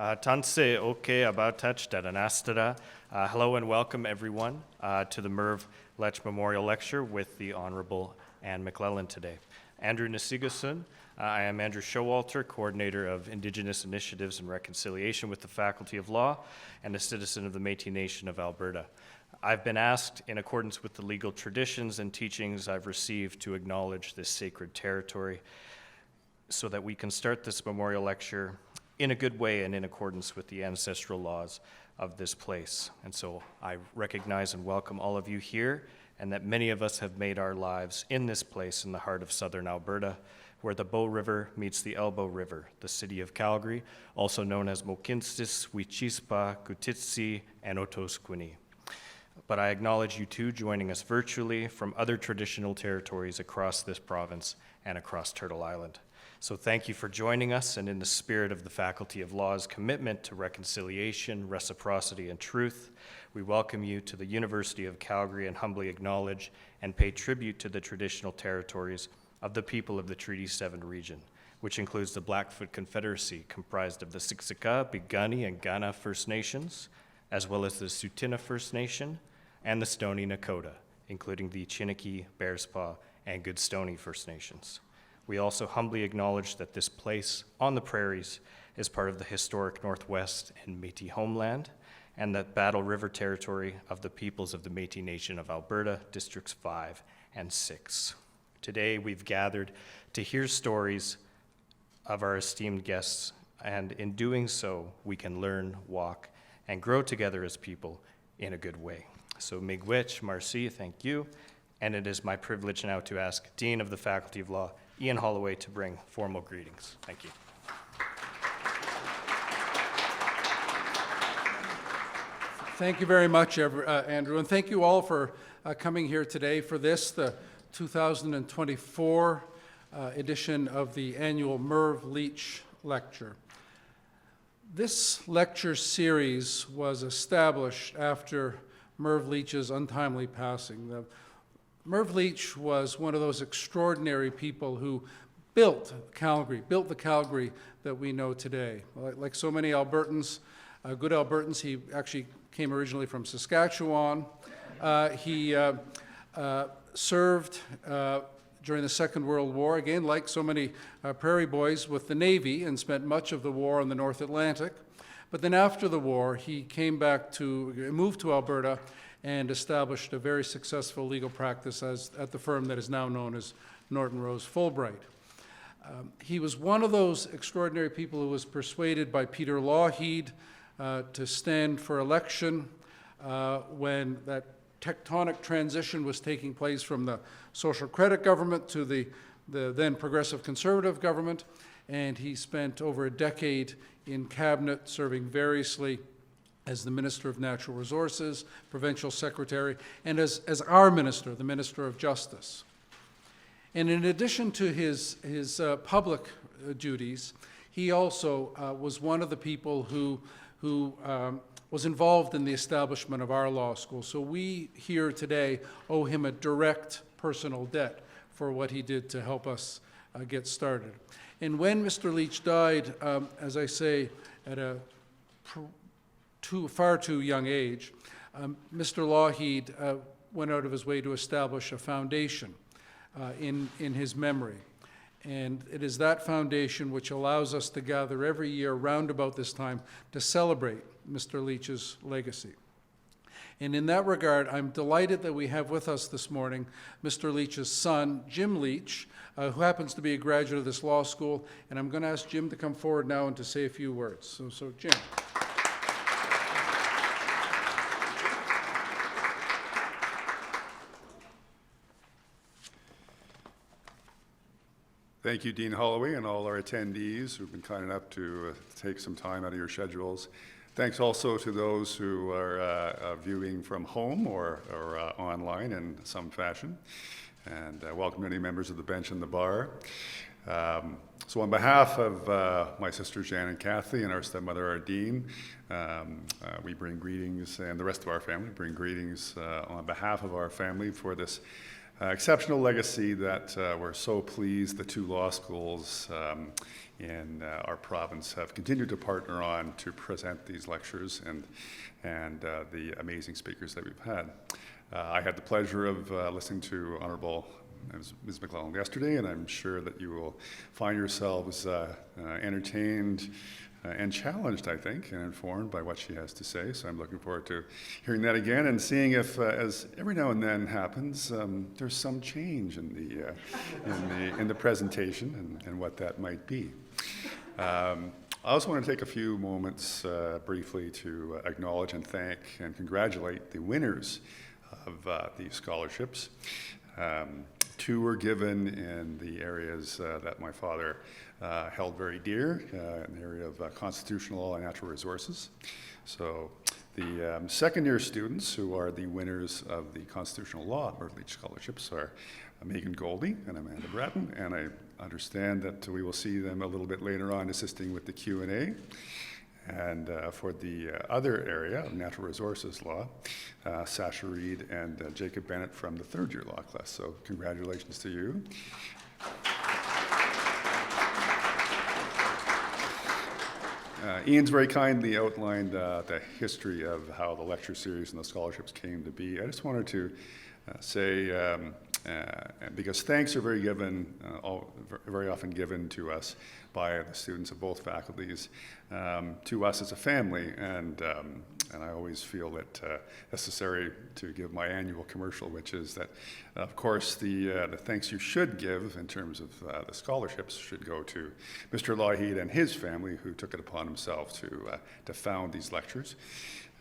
Tanse oke abatach dadanastara. Hello and welcome everyone to the Merv Leitch Memorial Lecture with the Honourable and McLellan today. Andrew Nasigasun. I am Andrew Showalter, Coordinator of Indigenous Initiatives and Reconciliation with the Faculty of Law and a citizen of the Métis Nation of Alberta. I've been asked, in accordance with the legal traditions and teachings I've received, to acknowledge this sacred territory so that we can start this memorial lecture in a good way and in accordance with the ancestral laws of this place. And so I recognize and welcome all of you here, and that many of us have made our lives in this place in the heart of southern Alberta, where the Bow River meets the Elbow River, the city of Calgary, also known as Mohkinstsis, Wechispa, Cootitsi, and Otoskwini. But I acknowledge you too joining us virtually from other traditional territories across this province and across Turtle Island. So thank you for joining us, and in the spirit of the Faculty of Law's commitment to reconciliation, reciprocity, and truth, we welcome you to the University of Calgary and humbly acknowledge and pay tribute to the traditional territories of the people of the Treaty 7 region, which includes the Blackfoot Confederacy, comprised of the Siksika, Piikani, and Kainai First Nations, as well as the Tsuut'ina First Nation, and the Stoney Nakoda, including the Chiniki, Bearspaw, and Goodstoney First Nations. We also humbly acknowledge that this place on the prairies is part of the historic Northwest and Métis homeland, and that Battle River territory of the peoples of the Métis Nation of Alberta, Districts 5 and 6. Today we've gathered to hear stories of our esteemed guests, and in doing so, we can learn, walk, and grow together as people in a good way. So Miigwech, Marcy, thank you. And it is my privilege now to ask Dean of the Faculty of Law, Ian Holloway, to bring formal greetings. Thank you. Thank you very much, Andrew, and thank you all for coming here today for this, the 2024 edition of the annual Merv Leitch Lecture. This lecture series was established after Merv Leitch's untimely passing. Merv Leitch was one of those extraordinary people who built the Calgary that we know today. Like so many Albertans, good Albertans, he actually came originally from Saskatchewan. He served during the Second World War, again, like so many prairie boys, with the Navy, and spent much of the war in the North Atlantic. But then after the war, he moved to Alberta and established a very successful legal practice at the firm that is now known as Norton Rose Fulbright. He was one of those extraordinary people who was persuaded by Peter Lougheed to stand for election when that tectonic transition was taking place from the social credit government to the then progressive conservative government, and he spent over a decade in cabinet serving variously as the Minister of Natural Resources, Provincial Secretary, and as our Minister, the Minister of Justice. And in addition to his public duties, he also was one of the people who was involved in the establishment of our law school. So we here today owe him a direct personal debt for what he did to help us get started. And when Mr. Leitch died, as I say, at a far too young age, Mr. Lougheed went out of his way to establish a foundation in his memory. And it is that foundation which allows us to gather every year round about this time to celebrate Mr. Leitch's legacy. And in that regard, I'm delighted that we have with us this morning Mr. Leitch's son, Jim Leitch, who happens to be a graduate of this law school. And I'm going to ask Jim to come forward now and to say a few words. So Jim. Thank you, Dean Holloway, and all our attendees who've been kind enough to take some time out of your schedules. Thanks also to those who are viewing from home or online in some fashion. And welcome to any members of the bench and the bar. So on behalf of my sisters Jan and Kathy and our stepmother, our Dean, we bring greetings, and the rest of our family bring greetings on behalf of our family for this exceptional legacy that we're so pleased the two law schools in our province have continued to partner on to present these lectures and the amazing speakers that we've had. I had the pleasure of listening to Honourable Ms. McLellan yesterday, and I'm sure that you will find yourselves entertained and challenged, I think, and informed by what she has to say. So I'm looking forward to hearing that again and seeing if, as every now and then happens, there's some change in the presentation and what that might be. I also want to take a few moments briefly to acknowledge and thank and congratulate the winners of these scholarships. Two were given in the areas that my father held very dear, in the area of constitutional law and natural resources. So the second-year students who are the winners of the constitutional law Merv Leitch scholarships are Megan Goldie and Amanda Bratton, and I understand that we will see them a little bit later on assisting with the Q&A. And for the other area of natural resources law, Sasha Reed and Jacob Bennett from the third-year law class. So congratulations to you. Ian's very kindly outlined the history of how the lecture series and the scholarships came to be. I just wanted to say, because thanks are very often given to us by the students of both faculties, to us as a family, and I always feel it necessary to give my annual commercial, which is that, of course, the thanks you should give in terms of the scholarships should go to Mr. Lougheed and his family, who took it upon himself to found these lectures.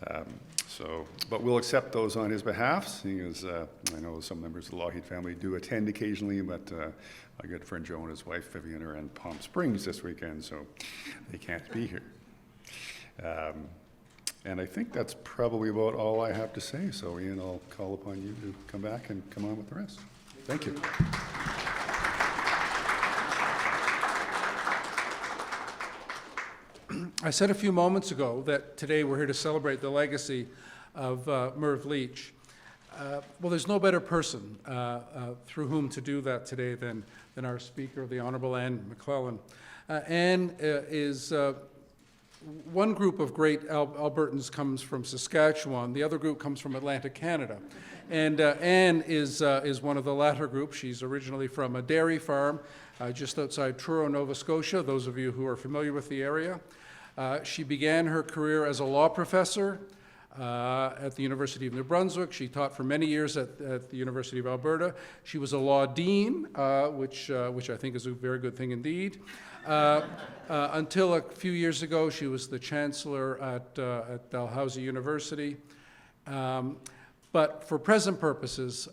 But we'll accept those on his behalf, seeing as I know some members of the Lougheed family do attend occasionally, but my good friend Joe and his wife Vivian are in Palm Springs this weekend, so they can't be here. And I think that's probably about all I have to say, so Ian, I'll call upon you to come back and come on with the rest. Thank you. I said a few moments ago that today we're here to celebrate the legacy of Merv Leitch. Well, there's no better person through whom to do that today than our speaker, the Honourable Anne McLellan. Anne is one group of great Albertans comes from Saskatchewan. The other group comes from Atlantic Canada. And Anne is one of the latter group. She's originally from a dairy farm just outside Truro, Nova Scotia, those of you who are familiar with the area. She began her career as a law professor at the University of New Brunswick. She taught for many years at the University of Alberta. She was a law dean, which I think is a very good thing indeed. Until a few years ago, she was the chancellor at Dalhousie University. But for present purposes,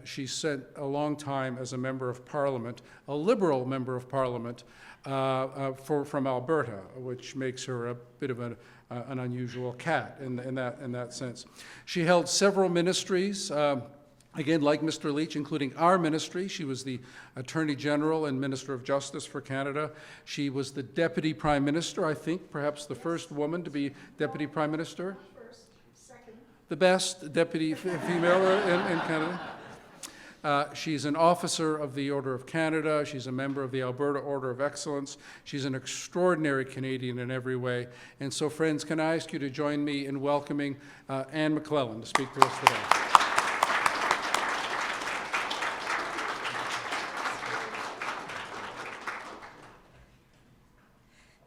she spent a long time as a member of Parliament, a Liberal member of Parliament from Alberta, which makes her a bit of an unusual cat in that sense. She held several ministries, again, like Mr. Leitch, including our ministry. She was the Attorney General and Minister of Justice for Canada. She was the Deputy Prime Minister, I think, perhaps the first woman to be Deputy Prime Minister. The best deputy female in Canada. She's an officer of the Order of Canada. She's a member of the Alberta Order of Excellence. She's an extraordinary Canadian in every way. And so, friends, can I ask you to join me in welcoming Anne McLellan to speak to us today?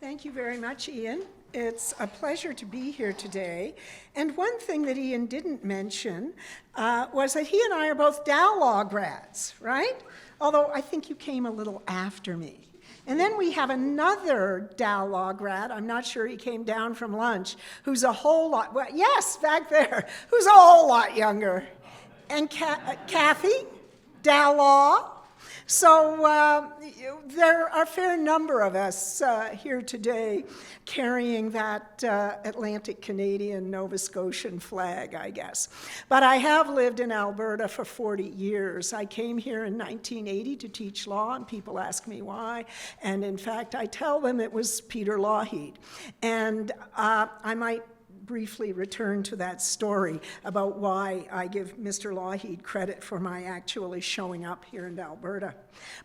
Thank you very much, Ian. It's a pleasure to be here today. And one thing that Ian didn't mention was that he and I are both Dow Law grads, right? Although I think you came a little after me. And then we have another Dow Law grad, I'm not sure he came down from lunch, who's a whole lot, well, yes, back there, who's a whole lot younger. And Kathy, Dow Law. So there are a fair number of us here today carrying that Atlantic Canadian Nova Scotian flag, I guess. But I have lived in Alberta for 40 years. I came here in 1980 to teach law, and people ask me why. And in fact, I tell them it was Peter Lougheed. And I might briefly return to that story about why I give Mr. Lougheed credit for my actually showing up here in Alberta.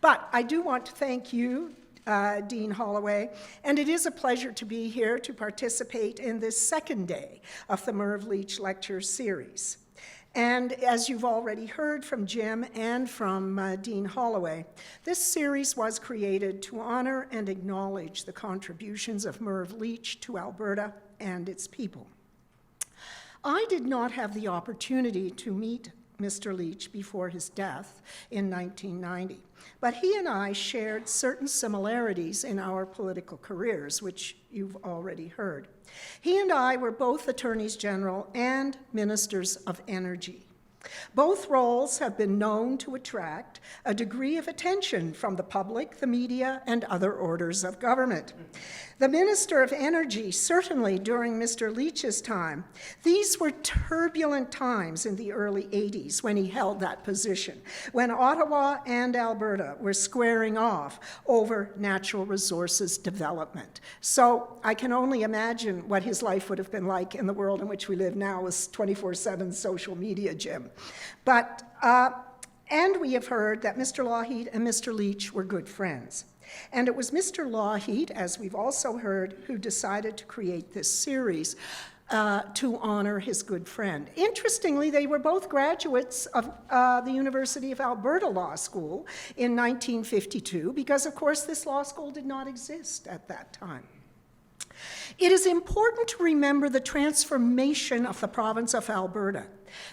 But I do want to thank you, Dean Holloway, and it is a pleasure to be here to participate in this second day of the Merv Leitch Lecture Series. And as you've already heard from Jim and from Dean Holloway, this series was created to honor and acknowledge the contributions of Merv Leitch to Alberta and its people. I did not have the opportunity to meet Mr. Leitch before his death in 1990, but he and I shared certain similarities in our political careers, which you've already heard. He and I were both attorneys general and ministers of energy. Both roles have been known to attract a degree of attention from the public, the media, and other orders of government. The Minister of Energy, certainly during Mr. Leitch's time, these were turbulent times in the early 80s when he held that position, when Ottawa and Alberta were squaring off over natural resources development. So I can only imagine what his life would have been like in the world in which we live now with 24/7 social media, Jim. But, and we have heard that Mr. Lougheed and Mr. Leitch were good friends. And it was Mr. Lougheed, as we've also heard, who decided to create this series to honor his good friend. Interestingly, they were both graduates of the University of Alberta Law School in 1952, because of course this law school did not exist at that time. It is important to remember the transformation of the province of Alberta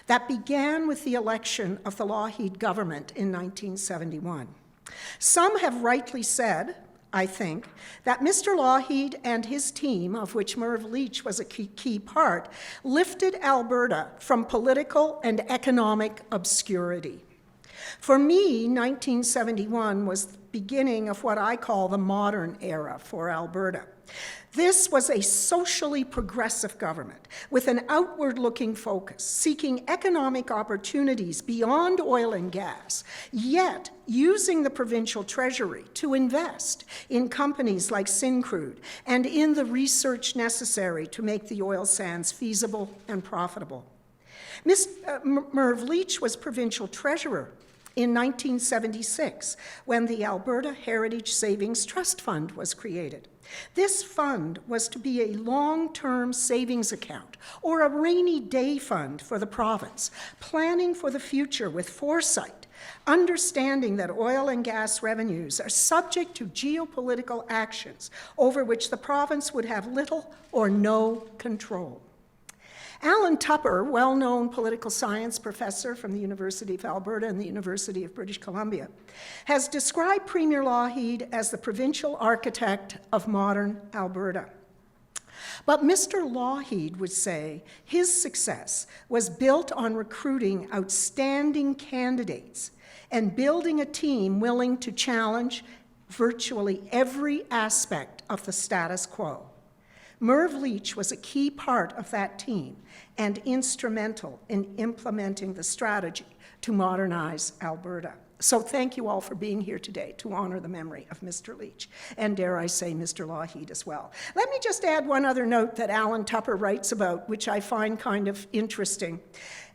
that began with the election of the Lougheed government in 1971. Some have rightly said, I think, that Mr. Lougheed and his team, of which Merv Leitch was a key part, lifted Alberta from political and economic obscurity. For me, 1971 was the beginning of what I call the modern era for Alberta. This was a socially progressive government with an outward-looking focus, seeking economic opportunities beyond oil and gas, yet using the provincial treasury to invest in companies like Syncrude and in the research necessary to make the oil sands feasible and profitable. Merv Leitch was provincial treasurer in 1976 when the Alberta Heritage Savings Trust Fund was created. This fund was to be a long-term savings account or a rainy day fund for the province, planning for the future with foresight, understanding that oil and gas revenues are subject to geopolitical actions over which the province would have little or no control. Alan Tupper, well-known political science professor from the University of Alberta and the University of British Columbia, has described Premier Lougheed as the provincial architect of modern Alberta. But Mr. Lougheed would say his success was built on recruiting outstanding candidates and building a team willing to challenge virtually every aspect of the status quo. Merv Leitch was a key part of that team and instrumental in implementing the strategy to modernize Alberta. So thank you all for being here today to honor the memory of Mr. Leitch, and dare I say Mr. Lougheed as well. Let me just add one other note that Alan Tupper writes about, which I find kind of interesting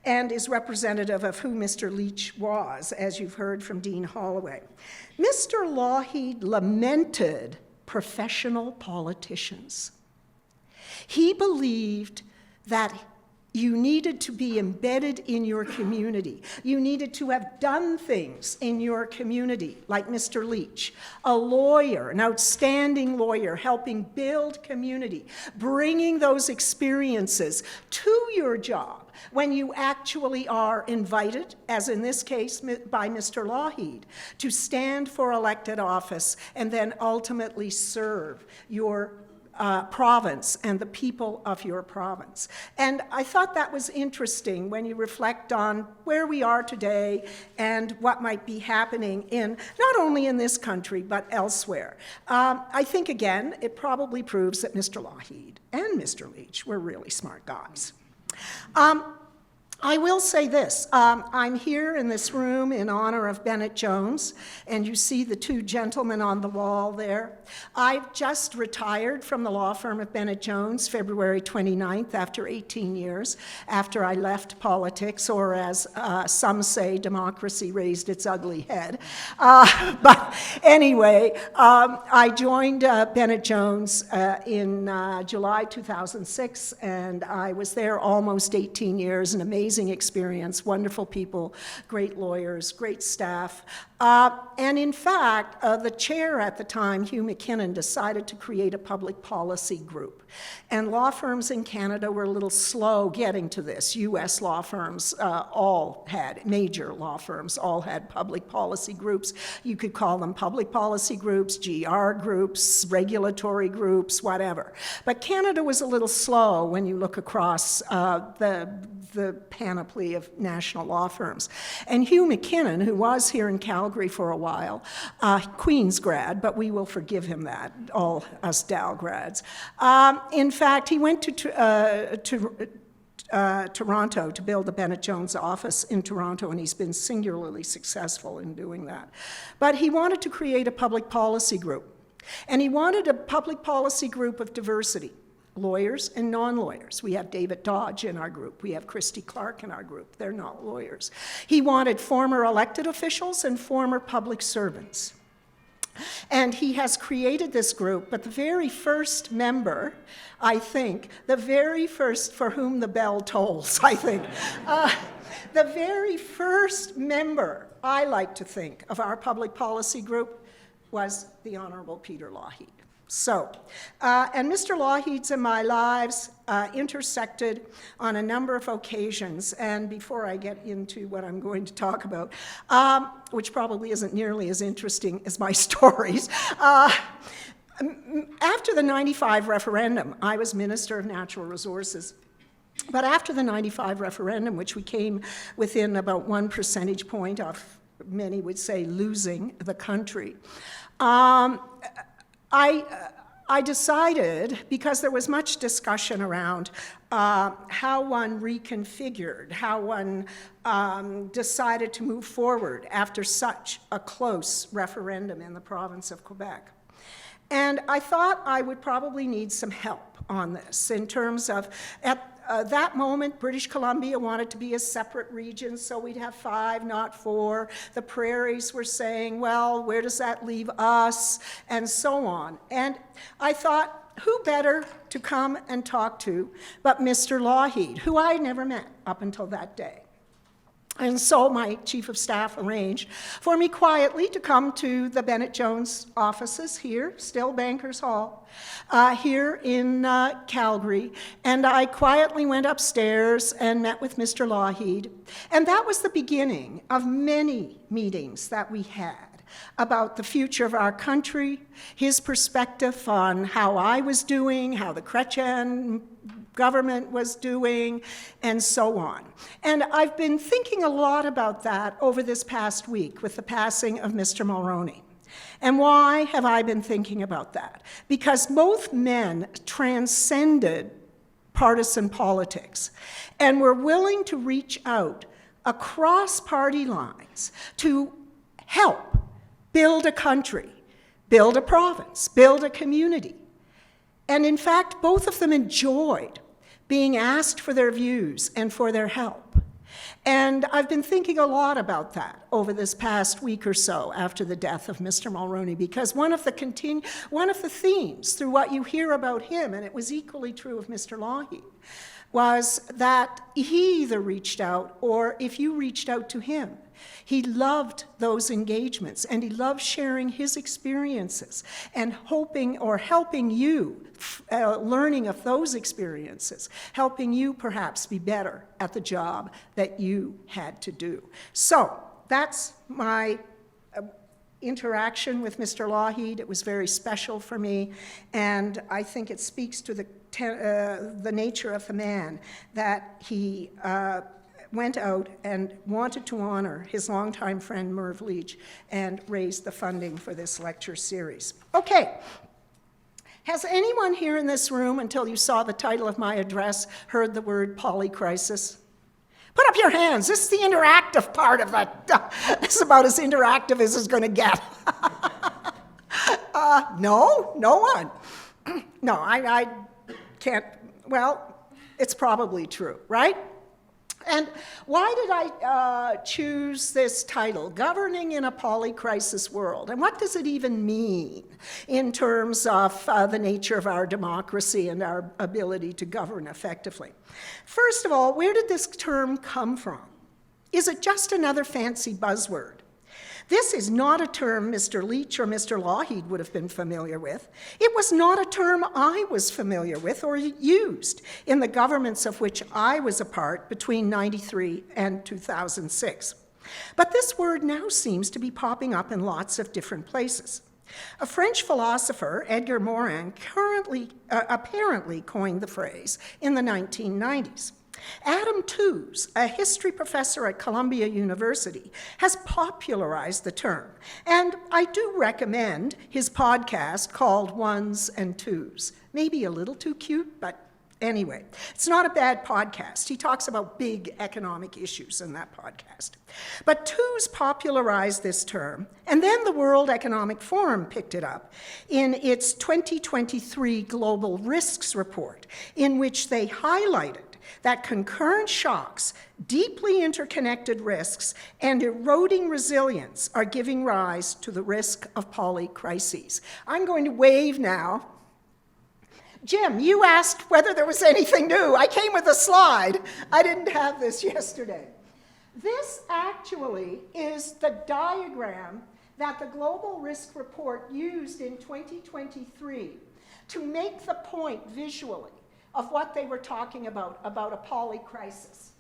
and is representative of who Mr. Leitch was, as you've heard from Dean Holloway. Mr. Lougheed lamented professional politicians. He believed that you needed to be embedded in your community. You needed to have done things in your community, like Mr. Leitch, a lawyer, an outstanding lawyer, helping build community, bringing those experiences to your job when you actually are invited, as in this case by Mr. Lougheed, to stand for elected office and then ultimately serve your province and the people of your province. And I thought that was interesting when you reflect on where we are today and what might be happening in, not only in this country, but elsewhere. I think, again, it probably proves that Mr. Lougheed and Mr. Leitch were really smart guys. I will say this, I'm here in this room in honor of Bennett Jones, and you see the two gentlemen on the wall there. I've just retired from the law firm of Bennett Jones February 29th after 18 years, after I left politics, or as some say, democracy raised its ugly head. But anyway, I joined Bennett Jones in July 2006, and I was there almost 18 years, an amazing experience, wonderful people, great lawyers, great staff. And in fact, the chair at the time, Hugh McKinnon, decided to create a public policy group. And law firms in Canada were a little slow getting to this. US law firms all had, major law firms all had public policy groups. You could call them public policy groups, GR groups, regulatory groups, whatever. But Canada was a little slow when you look across the panoply of national law firms. And Hugh McKinnon, who was here in Calgary for a while, Queen's grad, but we will forgive him that, all us Dow grads. In fact, he went to Toronto to build the Bennett Jones office in Toronto, and he's been singularly successful in doing that. But he wanted to create a public policy group, and he wanted a public policy group of diversity. Lawyers and non-lawyers. We have David Dodge in our group. We have Christy Clark in our group. They're not lawyers. He wanted former elected officials and former public servants. And he has created this group, but the very first member, I think, the very first for whom the bell tolls, I think, the very first member, I like to think, of our public policy group was the Honourable Peter Lougheed. So, and Mr. Lougheed's and my lives intersected on a number of occasions, and before I get into what I'm going to talk about, which probably isn't nearly as interesting as my stories, after the '95 referendum, I was Minister of Natural Resources. But after the '95 referendum, which we came within about 1 percentage point of, many would say, losing the country, I decided, because there was much discussion around how one reconfigured, how one decided to move forward after such a close referendum in the province of Quebec. And I thought I would probably need some help on this in terms of, at that moment, British Columbia wanted to be a separate region, so we'd have 5, not 4. The prairies were saying, well, where does that leave us? And so on. And I thought, who better to come and talk to but Mr. Lougheed, who I never met up until that day. And so my chief of staff arranged for me quietly to come to the Bennett Jones offices here, still Bankers Hall, here in Calgary. And I quietly went upstairs and met with Mr. Lougheed. And that was the beginning of many meetings that we had about the future of our country, his perspective on how I was doing, how the Chrétien government was doing, and so on. And I've been thinking a lot about that over this past week with the passing of Mr. Mulroney. And why have I been thinking about that? Because both men transcended partisan politics and were willing to reach out across party lines to help build a country, build a province, build a community. And in fact, both of them enjoyed being asked for their views and for their help. And I've been thinking a lot about that over this past week or so after the death of Mr. Mulroney, because one of the themes through what you hear about him, and it was equally true of Mr. Lougheed, was that he either reached out, or if you reached out to him, he loved those engagements, and he loved sharing his experiences and hoping or helping you, learning of those experiences, helping you perhaps be better at the job that you had to do. So that's my interaction with Mr. Lougheed. It was very special for me, and I think it speaks to the nature of the man that he went out and wanted to honor his longtime friend Merv Leitch and raised the funding for this lecture series. Okay, has anyone here in this room, until you saw the title of my address, heard the word polycrisis? Put up your hands. This is the interactive part of it. This is about as interactive as it's going to get. No one. No, I can't. Well, it's probably true, right? And why did I choose this title, Governing in a Polycrisis World? And what does it even mean in terms of the nature of our democracy and our ability to govern effectively? First of all, where did this term come from? Is it just another fancy buzzword? This is not a term Mr. Leitch or Mr. Lougheed would have been familiar with. It was not a term I was familiar with or used in the governments of which I was a part between 93 and 2006. But this word now seems to be popping up in lots of different places. A French philosopher, Edgar Morin, apparently coined the phrase in the 1990s. Adam Tooze, a history professor at Columbia University, has popularized the term, and I do recommend his podcast called Ones and Twos. Maybe a little too cute, but anyway, it's not a bad podcast. He talks about big economic issues in that podcast. But Tooze popularized this term, and then the World Economic Forum picked it up in its 2023 Global Risks Report, in which they highlighted that concurrent shocks, deeply interconnected risks, and eroding resilience are giving rise to the risk of polycrises. I'm going to wave now. Jim, you asked whether there was anything new. I came with a slide. I didn't have this yesterday. This actually is the diagram that the Global Risk Report used in 2023 to make the point visually of what they were talking about a polycrisis.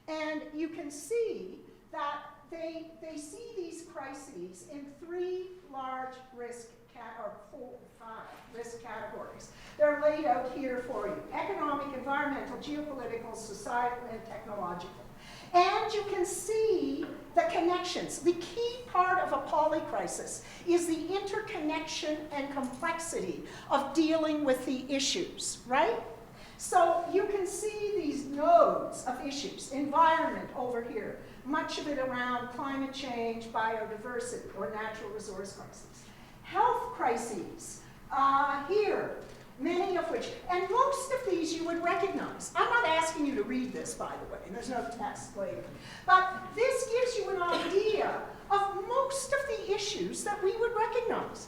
And you can see that they see these crises in three large risk categories. They're laid out here for you: economic, environmental, geopolitical, societal, and technological. And you can see the connections. The key part of a polycrisis is the interconnection and complexity of dealing with the issues, right? So you can see these nodes of issues. Environment over here, much of it around climate change, biodiversity, or natural resource crises. Health crises here, many of which, and most of these you would recognize. I'm not asking you to read this, by the way, and there's no test later. But this gives you an idea of most of the issues that we would recognize.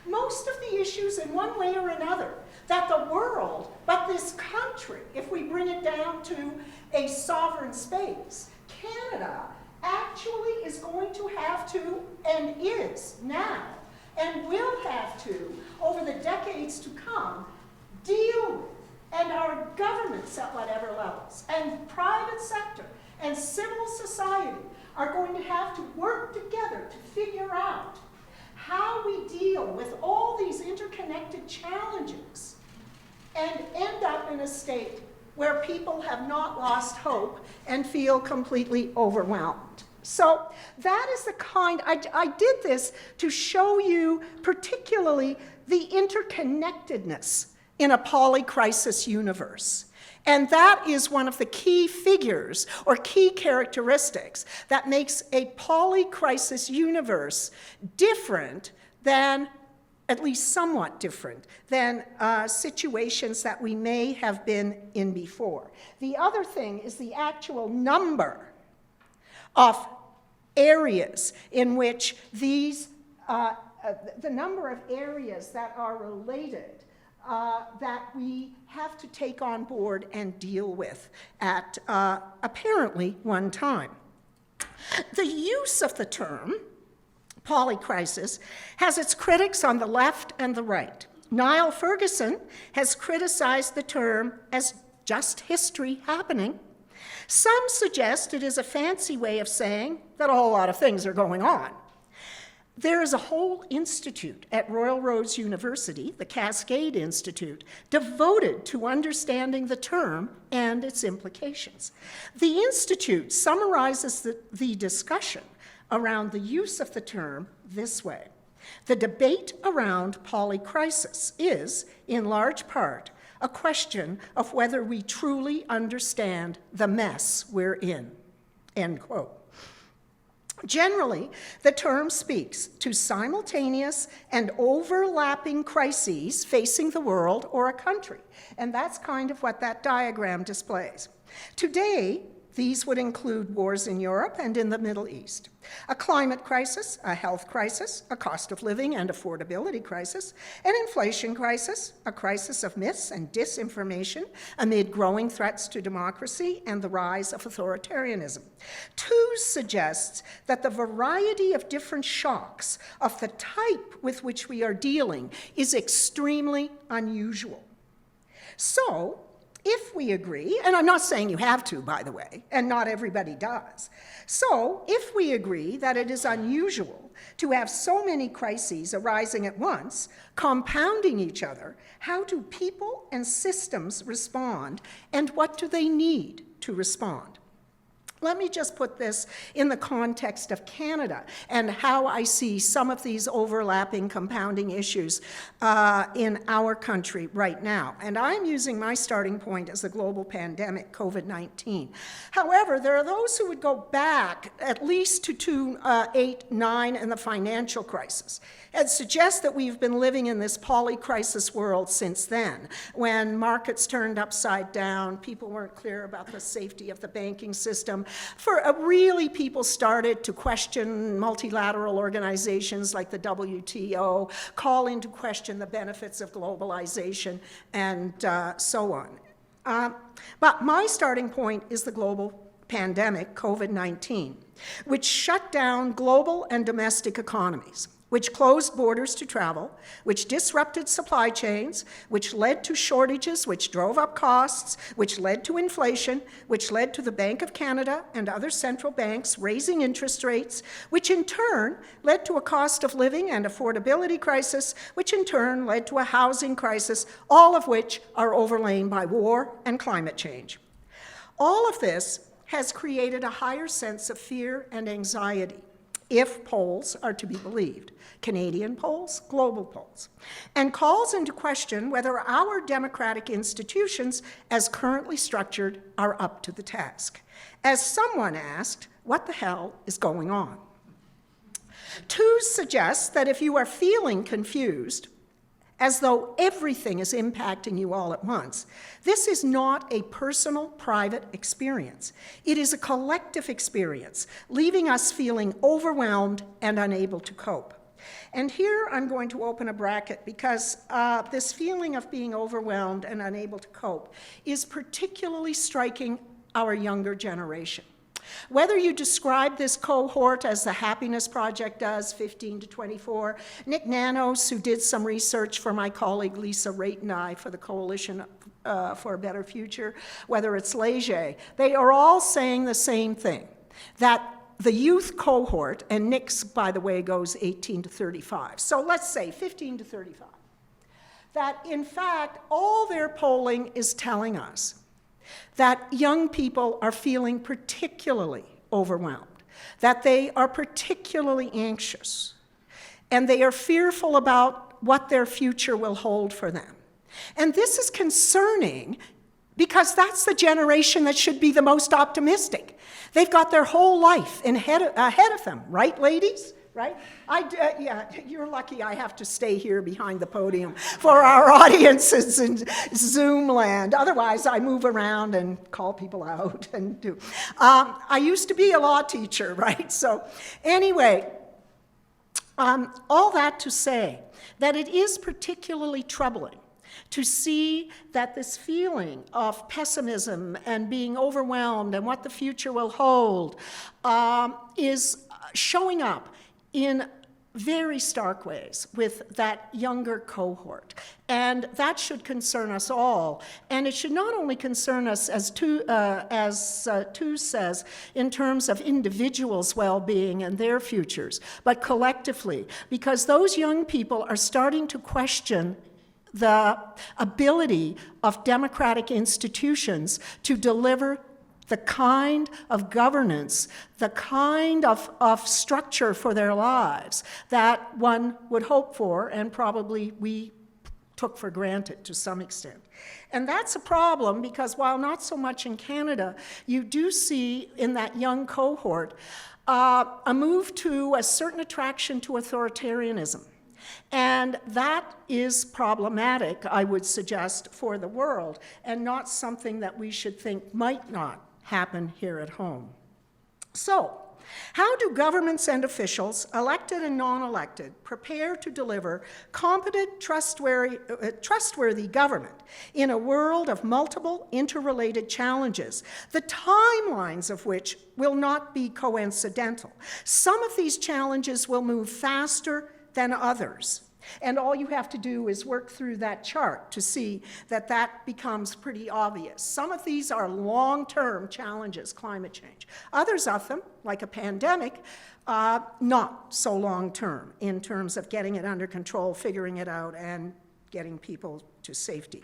Most of the issues in one way or another that the world, but this country, if we bring it down to a sovereign space, Canada actually is going to have to, and is now, and will have to, over the decades to come, deal with, and our governments at whatever levels, and private sector, and civil society are going to have to work together to figure out how we deal with all these interconnected challenges and end up in a state where people have not lost hope and feel completely overwhelmed. So that is the kind, I did this to show you particularly the interconnectedness in a polycrisis universe. And that is one of the key figures or key characteristics that makes a polycrisis universe different than, at least somewhat different, than situations that we may have been in before. The other thing is the actual number of areas in which these, the number of areas that are related that we have to take on board and deal with at apparently one time. The use of the term polycrisis has its critics on the left and the right. Niall Ferguson has criticized the term as just history happening. Some suggest it is a fancy way of saying that a whole lot of things are going on. There is a whole institute at Royal Roads University, the Cascade Institute, devoted to understanding the term and its implications. The institute summarizes the discussion around the use of the term this way: the debate around polycrisis is, in large part, a question of whether we truly understand the mess we're in. end quote. Generally, the term speaks to simultaneous and overlapping crises facing the world or a country, and that's kind of what that diagram displays. Today, these would include wars in Europe and in the Middle East, a climate crisis, a health crisis, a cost of living and affordability crisis, an inflation crisis, a crisis of myths and disinformation amid growing threats to democracy and the rise of authoritarianism. Two's suggests that the variety of different shocks of the type with which we are dealing is extremely unusual. So, if we agree, and I'm not saying you have to, by the way, and not everybody does. So, if we agree that it is unusual to have so many crises arising at once, compounding each other, how do people and systems respond, and what do they need to respond? Let me just put this in the context of Canada and how I see some of these overlapping compounding issues in our country right now. And I'm using my starting point as the global pandemic, COVID-19. However, there are those who would go back at least to 2008, 2009 and the financial crisis and suggest that we've been living in this polycrisis world since then, when markets turned upside down, people weren't clear about the safety of the banking system. Really, people started to question multilateral organizations like the WTO, call into question the benefits of globalization, and so on. But my starting point is the global pandemic, COVID-19, which shut down global and domestic economies, which closed borders to travel, which disrupted supply chains, which led to shortages, which drove up costs, which led to inflation, which led to the Bank of Canada and other central banks raising interest rates, which in turn led to a cost of living and affordability crisis, which in turn led to a housing crisis, all of which are overlain by war and climate change. All of this has created a higher sense of fear and anxiety, if polls are to be believed, Canadian polls, global polls, and calls into question whether our democratic institutions, as currently structured, are up to the task. As someone asked, what the hell is going on? Two suggests that if you are feeling confused, as though everything is impacting you all at once, this is not a personal, private experience. It is a collective experience, leaving us feeling overwhelmed and unable to cope. And here I'm going to open a bracket because this feeling of being overwhelmed and unable to cope is particularly striking our younger generation. Whether you describe this cohort as the Happiness Project does, 15 to 24, Nick Nanos, who did some research for my colleague Lisa Raitt and I for the Coalition for a Better Future, whether it's Leitch, they are all saying the same thing, that the youth cohort, and Nick's, by the way, goes 18 to 35, so let's say 15 to 35, that in fact all their polling is telling us that young people are feeling particularly overwhelmed, that they are particularly anxious, and they are fearful about what their future will hold for them. And this is concerning because that's the generation that should be the most optimistic. They've got their whole life ahead of them, right, ladies? Right? Yeah, you're lucky I have to stay here behind the podium for our audiences in Zoom land. Otherwise, I move around and call people out and do. I used to be a law teacher, right? So anyway, all that to say that it is particularly troubling to see that this feeling of pessimism and being overwhelmed and what the future will hold is showing up in very stark ways with that younger cohort. And that should concern us all. And it should not only concern us, as Tu says, in terms of individuals' well-being and their futures, but collectively, because those young people are starting to question the ability of democratic institutions to deliver the kind of governance, the kind of structure for their lives that one would hope for, and probably we took for granted to some extent. And that's a problem because while not so much in Canada, you do see in that young cohort a move to a certain attraction to authoritarianism. And that is problematic, I would suggest, for the world, and not something that we should think might not happen here at home. So, how do governments and officials, elected and non-elected, prepare to deliver competent, trustworthy government in a world of multiple interrelated challenges, the timelines of which will not be coincidental? Some of these challenges will move faster than others. And all you have to do is work through that chart to see that that becomes pretty obvious. Some of these are long-term challenges, climate change. Others of them, like a pandemic, not so long-term in terms of getting it under control, figuring it out, and getting people to safety.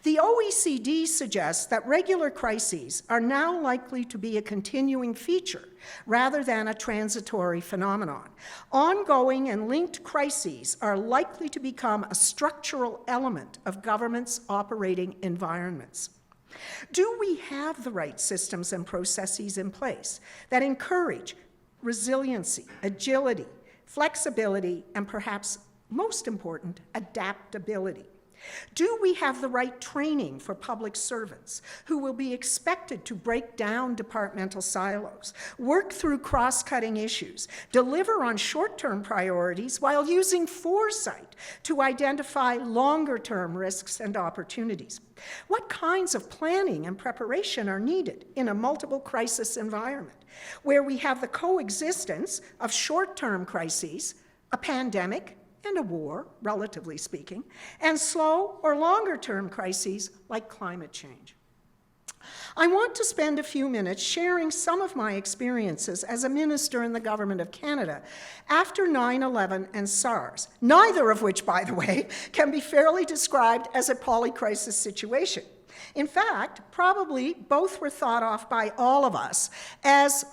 The OECD suggests that regular crises are now likely to be a continuing feature rather than a transitory phenomenon. Ongoing and linked crises are likely to become a structural element of governments' operating environments. Do we have the right systems and processes in place that encourage resiliency, agility, flexibility, and perhaps most important, adaptability? Do we have the right training for public servants who will be expected to break down departmental silos, work through cross-cutting issues, deliver on short-term priorities while using foresight to identify longer-term risks and opportunities? What kinds of planning and preparation are needed in a multiple crisis environment where we have the coexistence of short-term crises, a pandemic, and a war, relatively speaking, and slow or longer-term crises like climate change? I want to spend a few minutes sharing some of my experiences as a minister in the Government of Canada after 9/11 and SARS, neither of which, by the way, can be fairly described as a polycrisis situation. In fact, probably both were thought of by all of us as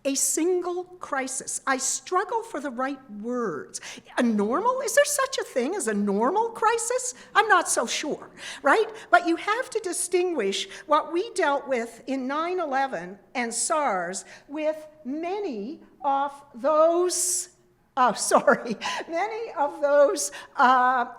a single crisis. I struggle for the right words. A normal? Is there such a thing as a normal crisis? I'm not so sure, right? But you have to distinguish what we dealt with in 9/11 and SARS with many of those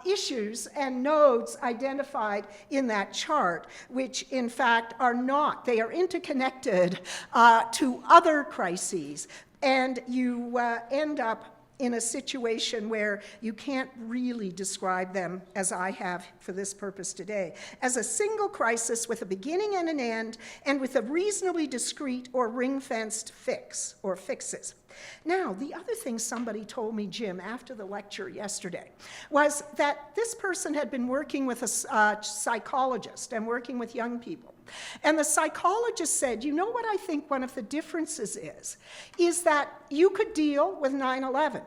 issues and nodes identified in that chart, which in fact are not. They are interconnected to other crises, and you end up in a situation where you can't really describe them, as I have for this purpose today, as a single crisis with a beginning and an end, and with a reasonably discrete or ring-fenced fix or fixes. Now, the other thing somebody told me, Jim, after the lecture yesterday, was that this person had been working with a psychologist and working with young people. And the psychologist said, you know what I think one of the differences is that you could deal with 9/11.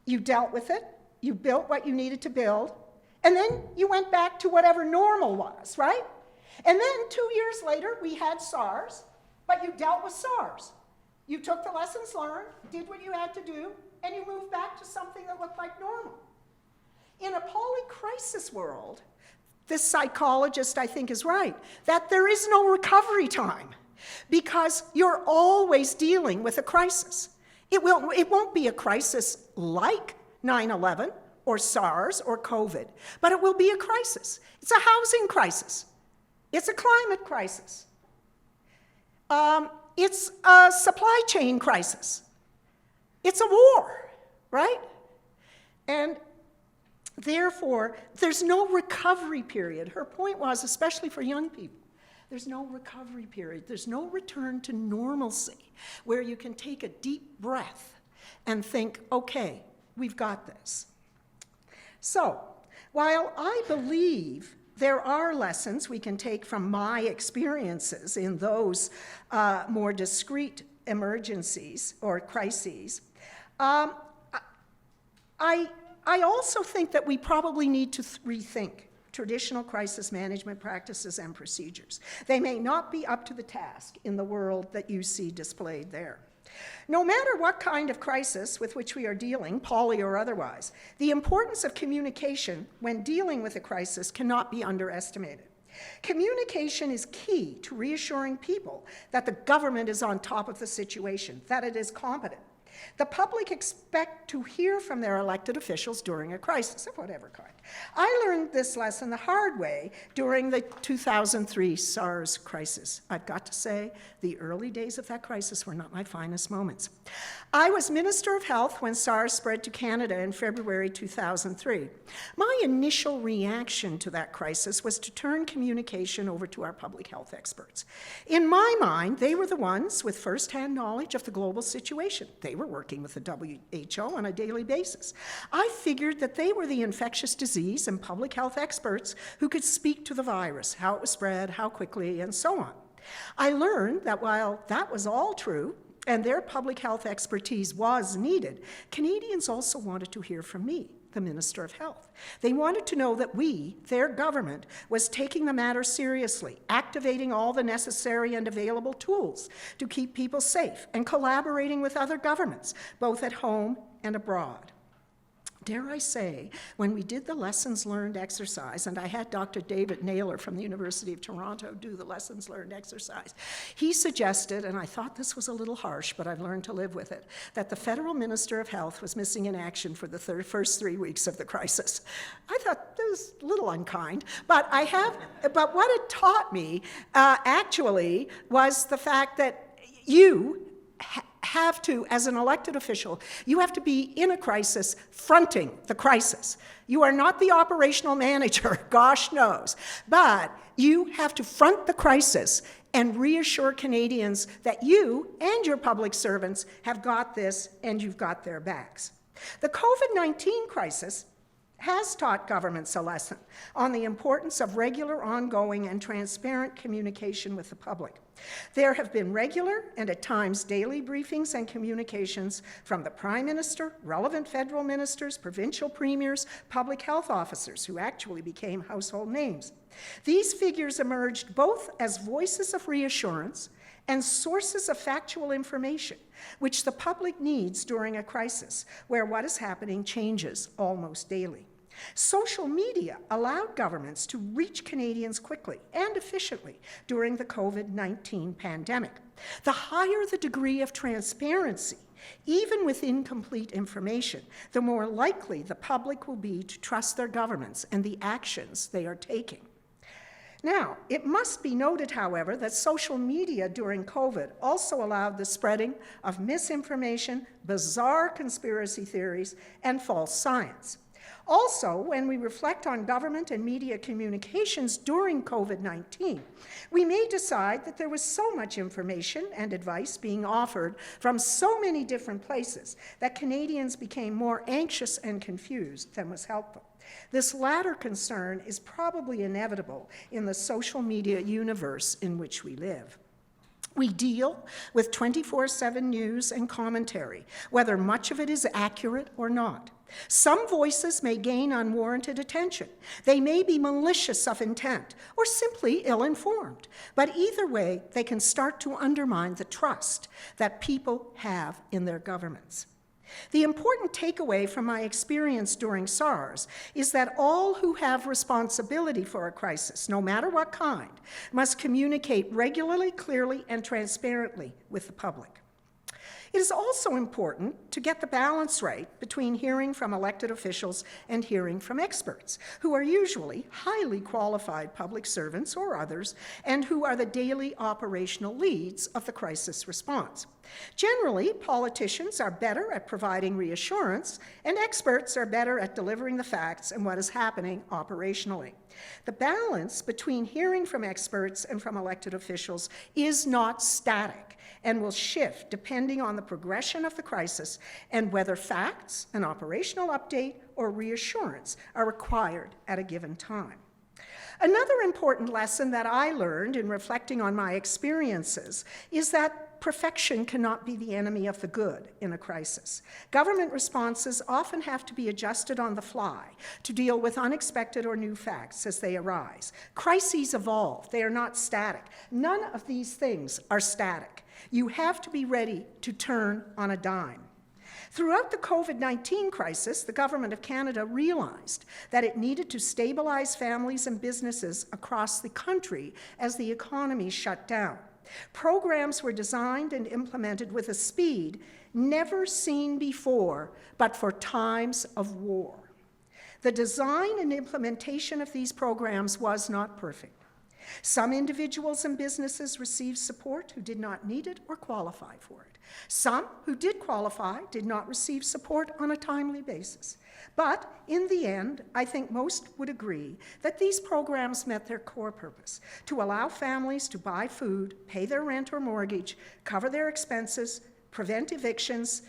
You dealt with it, you built what you needed to build, and then you went back to whatever normal was, right? And then 2 years later, we had SARS, but you dealt with SARS. You took the lessons learned, did what you had to do, and you moved back to something that looked like normal. In a polycrisis world, this psychologist, I think, is right, that there is no recovery time because you're always dealing with a crisis. It won't be a crisis like 9/11 or SARS or COVID, but it will be a crisis. It's a housing crisis. It's a climate crisis. It's a supply chain crisis. It's a war, right? And therefore, there's no recovery period. Her point was, especially for young people, there's no recovery period. There's no return to normalcy where you can take a deep breath and think, okay, we've got this. So, while I believe there are lessons we can take from my experiences in those more discrete emergencies or crises, I also think that we probably need to rethink traditional crisis management practices and procedures. They may not be up to the task in the world that you see displayed there. No matter what kind of crisis with which we are dealing, poly or otherwise, the importance of communication when dealing with a crisis cannot be underestimated. Communication is key to reassuring people that the government is on top of the situation, that it is competent. The public expect to hear from their elected officials during a crisis of whatever kind. I learned this lesson the hard way during the 2003 SARS crisis. I've got to say, the early days of that crisis were not my finest moments. I was Minister of Health when SARS spread to Canada in February 2003. My initial reaction to that crisis was to turn communication over to our public health experts. In my mind, they were the ones with first-hand knowledge of the global situation. They were working with the WHO on a daily basis. I figured that they were the infectious disease and public health experts who could speak to the virus, how it was spread, how quickly, and so on. I learned that while that was all true, and their public health expertise was needed, Canadians also wanted to hear from me, the Minister of Health. They wanted to know that we, their government, was taking the matter seriously, activating all the necessary and available tools to keep people safe, and collaborating with other governments, both at home and abroad. Dare I say, when we did the lessons learned exercise, and I had Dr. David Naylor from the University of Toronto do the lessons learned exercise, he suggested, and I thought this was a little harsh, but I've learned to live with it, that the federal Minister of Health was missing in action for the first 3 weeks of the crisis. I thought that was a little unkind, but what it taught me actually was the fact that you have to, as an elected official, you have to be in a crisis fronting the crisis. You are not the operational manager, gosh knows, but you have to front the crisis and reassure Canadians that you and your public servants have got this and you've got their backs. The COVID-19 crisis has taught governments a lesson on the importance of regular, ongoing, and transparent communication with the public. There have been regular and at times daily briefings and communications from the Prime Minister, relevant federal ministers, provincial premiers, public health officers who actually became household names. These figures emerged both as voices of reassurance and sources of factual information, which the public needs during a crisis where what is happening changes almost daily. Social media allowed governments to reach Canadians quickly and efficiently during the COVID-19 pandemic. The higher the degree of transparency, even with incomplete information, the more likely the public will be to trust their governments and the actions they are taking. Now, it must be noted, however, that social media during COVID also allowed the spreading of misinformation, bizarre conspiracy theories, and false science. Also, when we reflect on government and media communications during COVID-19, we may decide that there was so much information and advice being offered from so many different places that Canadians became more anxious and confused than was helpful. This latter concern is probably inevitable in the social media universe in which we live. We deal with 24/7 news and commentary, whether much of it is accurate or not. Some voices may gain unwarranted attention. They may be malicious of intent or simply ill-informed. But either way, they can start to undermine the trust that people have in their governments. The important takeaway from my experience during SARS is that all who have responsibility for a crisis, no matter what kind, must communicate regularly, clearly, and transparently with the public. It is also important to get the balance right between hearing from elected officials and hearing from experts, who are usually highly qualified public servants or others, and who are the daily operational leads of the crisis response. Generally, politicians are better at providing reassurance, and experts are better at delivering the facts and what is happening operationally. The balance between hearing from experts and from elected officials is not static and will shift depending on the progression of the crisis and whether facts, an operational update, or reassurance are required at a given time. Another important lesson that I learned in reflecting on my experiences is that perfection cannot be the enemy of the good in a crisis. Government responses often have to be adjusted on the fly to deal with unexpected or new facts as they arise. Crises evolve. They are not static. None of these things are static. You have to be ready to turn on a dime. Throughout the COVID-19 crisis, the Government of Canada realized that it needed to stabilize families and businesses across the country as the economy shut down. Programs were designed and implemented with a speed never seen before, but for times of war. The design and implementation of these programs was not perfect. Some individuals and businesses received support who did not need it or qualify for it. Some who did qualify did not receive support on a timely basis. But in the end, I think most would agree that these programs met their core purpose: to allow families to buy food, pay their rent or mortgage, cover their expenses, prevent evictions,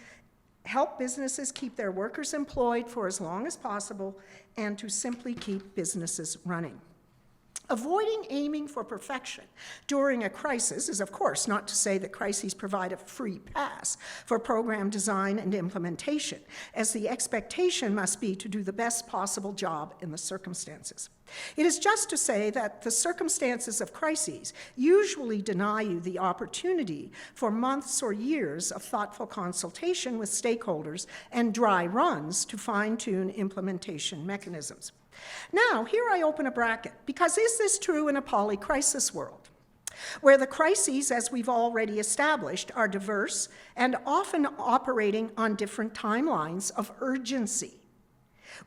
help businesses keep their workers employed for as long as possible, and to simply keep businesses running. Avoiding aiming for perfection during a crisis is, of course, not to say that crises provide a free pass for program design and implementation, as the expectation must be to do the best possible job in the circumstances. It is just to say that the circumstances of crises usually deny you the opportunity for months or years of thoughtful consultation with stakeholders and dry runs to fine-tune implementation mechanisms. Now, here I open a bracket, because is this true in a polycrisis world, where the crises, as we've already established, are diverse and often operating on different timelines of urgency?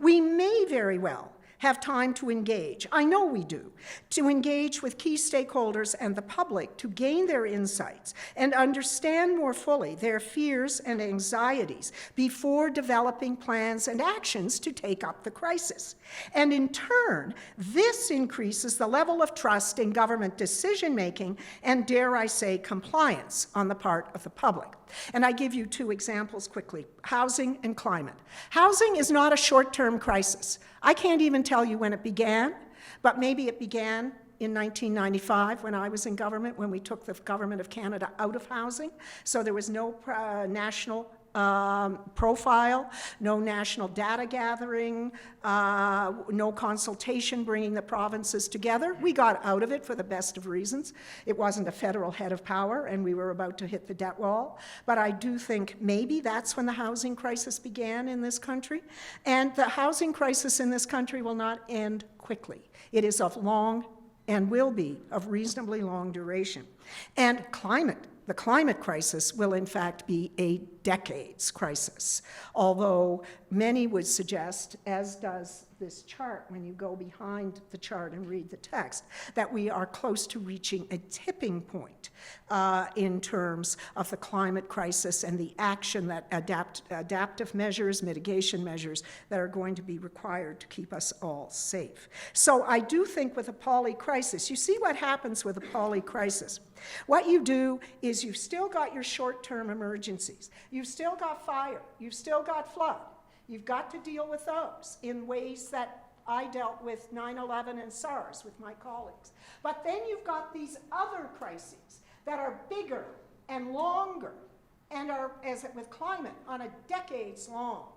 We may very well have time to engage, I know we do, to engage with key stakeholders and the public to gain their insights and understand more fully their fears and anxieties before developing plans and actions to take up the crisis. And in turn, this increases the level of trust in government decision-making and, dare I say, compliance on the part of the public. And I give you two examples quickly: housing and climate. Housing is not a short-term crisis. I can't even tell you when it began, but maybe it began in 1995 when I was in government, when we took the Government of Canada out of housing. So there was no national profile, no national data gathering, no consultation bringing the provinces together. We got out of it for the best of reasons. It wasn't a federal head of power, and we were about to hit the debt wall. But I do think maybe that's when the housing crisis began in this country. And the housing crisis in this country will not end quickly. It is of long and will be of reasonably long duration. And climate. The climate crisis will, in fact, be a decades crisis, although many would suggest, as does this chart when you go behind the chart and read the text, that we are close to reaching a tipping point in terms of the climate crisis and the action that adaptive measures, mitigation measures that are going to be required to keep us all safe. So I do think with a polycrisis, you see what happens with a polycrisis. What you do is you've still got your short-term emergencies. You've still got fire. You've still got flood. You've got to deal with those in ways that I dealt with 9/11 and SARS with my colleagues. But then you've got these other crises that are bigger and longer and are, as with climate, on a decades-long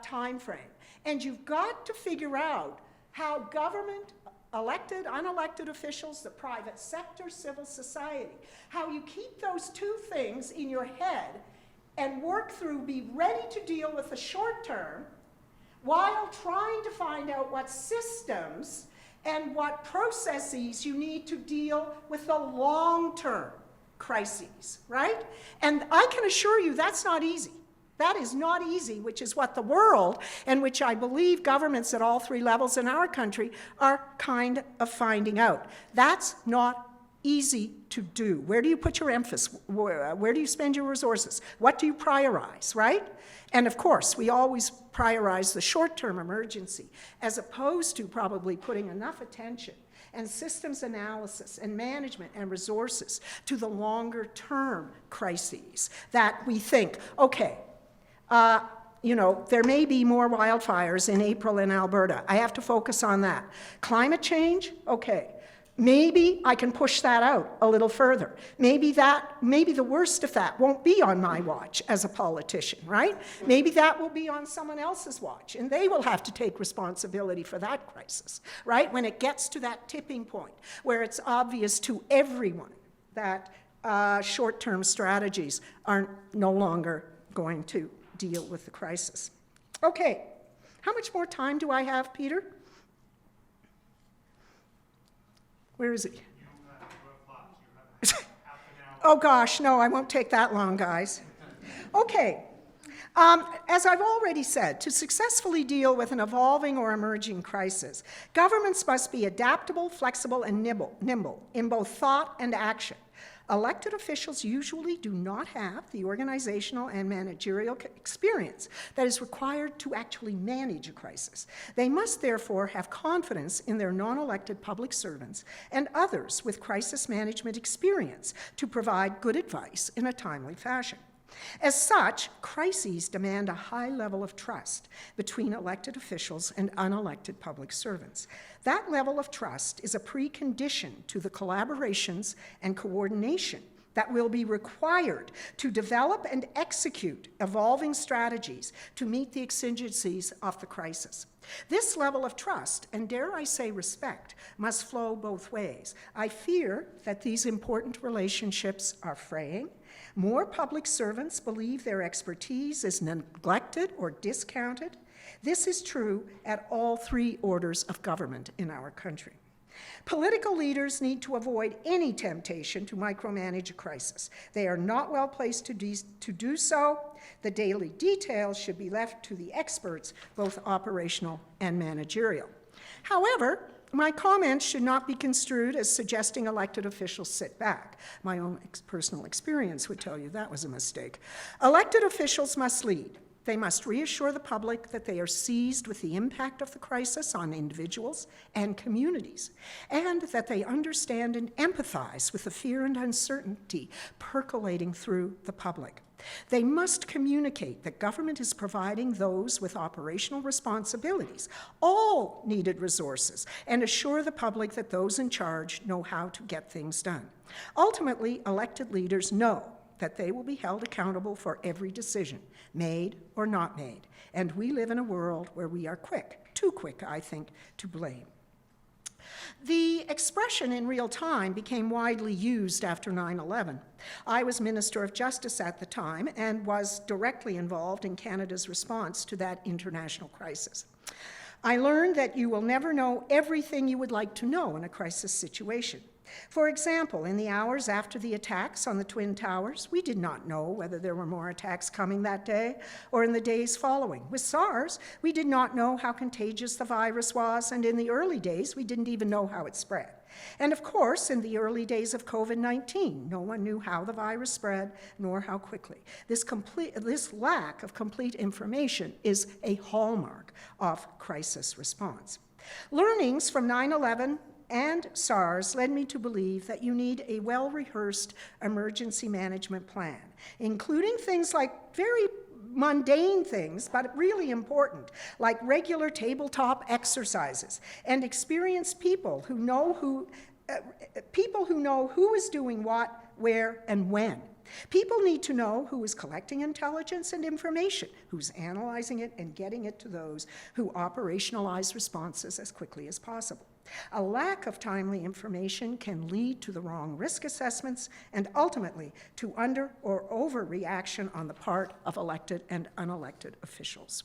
time frame. And you've got to figure out how government, elected, unelected officials, the private sector, civil society, how you keep those two things in your head and work through, be ready to deal with the short term while trying to find out what systems and what processes you need to deal with the long-term crises, right? And I can assure you that's not easy. That is not easy, which is what the world, and which I believe governments at all three levels in our country are kind of finding out. That's not easy to do. Where do you put your emphasis? Where do you spend your resources? What do you prioritize, right? And of course, we always prioritize the short-term emergency, as opposed to probably putting enough attention and systems analysis and management and resources to the longer-term crises that we think, okay, you know, there may be more wildfires in April in Alberta. I have to focus on that. Climate change? Okay. Maybe I can push that out a little further. Maybe the worst of that won't be on my watch as a politician, right? Maybe that will be on someone else's watch, and they will have to take responsibility for that crisis, right? When it gets to that tipping point where it's obvious to everyone that short-term strategies are no longer going to deal with the crisis. Okay, how much more time do I have, Peter? Where is he? Oh gosh, no, I won't take that long, guys. Okay, as I've already said, to successfully deal with an evolving or emerging crisis, governments must be adaptable, flexible, and nimble in both thought and action. Elected officials usually do not have the organizational and managerial experience that is required to actually manage a crisis. They must therefore have confidence in their non-elected public servants and others with crisis management experience to provide good advice in a timely fashion. As such, crises demand a high level of trust between elected officials and unelected public servants. That level of trust is a precondition to the collaborations and coordination that will be required to develop and execute evolving strategies to meet the exigencies of the crisis. This level of trust, and dare I say respect, must flow both ways. I fear that these important relationships are fraying. More public servants believe their expertise is neglected or discounted. This is true at all three orders of government in our country. Political leaders need to avoid any temptation to micromanage a crisis. They are not well placed to do so. The daily details should be left to the experts, both operational and managerial. However, my comments should not be construed as suggesting elected officials sit back. My own personal experience would tell you that was a mistake. Elected officials must lead. They must reassure the public that they are seized with the impact of the crisis on individuals and communities, and that they understand and empathize with the fear and uncertainty percolating through the public. They must communicate that government is providing those with operational responsibilities all needed resources, and assure the public that those in charge know how to get things done. Ultimately, elected leaders know that they will be held accountable for every decision, made or not made. And we live in a world where we are quick, too quick, I think, to blame. The expression in real time became widely used after 9/11. I was Minister of Justice at the time and was directly involved in Canada's response to that international crisis. I learned that you will never know everything you would like to know in a crisis situation. For example, in the hours after the attacks on the Twin Towers, we did not know whether there were more attacks coming that day or in the days following. With SARS, we did not know how contagious the virus was, and in the early days, we didn't even know how it spread. And of course, in the early days of COVID-19, no one knew how the virus spread, nor how quickly. This lack of complete information is a hallmark of crisis response. Learnings from 9/11 and SARS led me to believe that you need a well-rehearsed emergency management plan, including things like very mundane things, but really important, like regular tabletop exercises and experienced people who know who is doing what, where, and when. People need to know who is collecting intelligence and information, who's analyzing it and getting it to those who operationalize responses as quickly as possible. A lack of timely information can lead to the wrong risk assessments and ultimately to under or overreaction on the part of elected and unelected officials.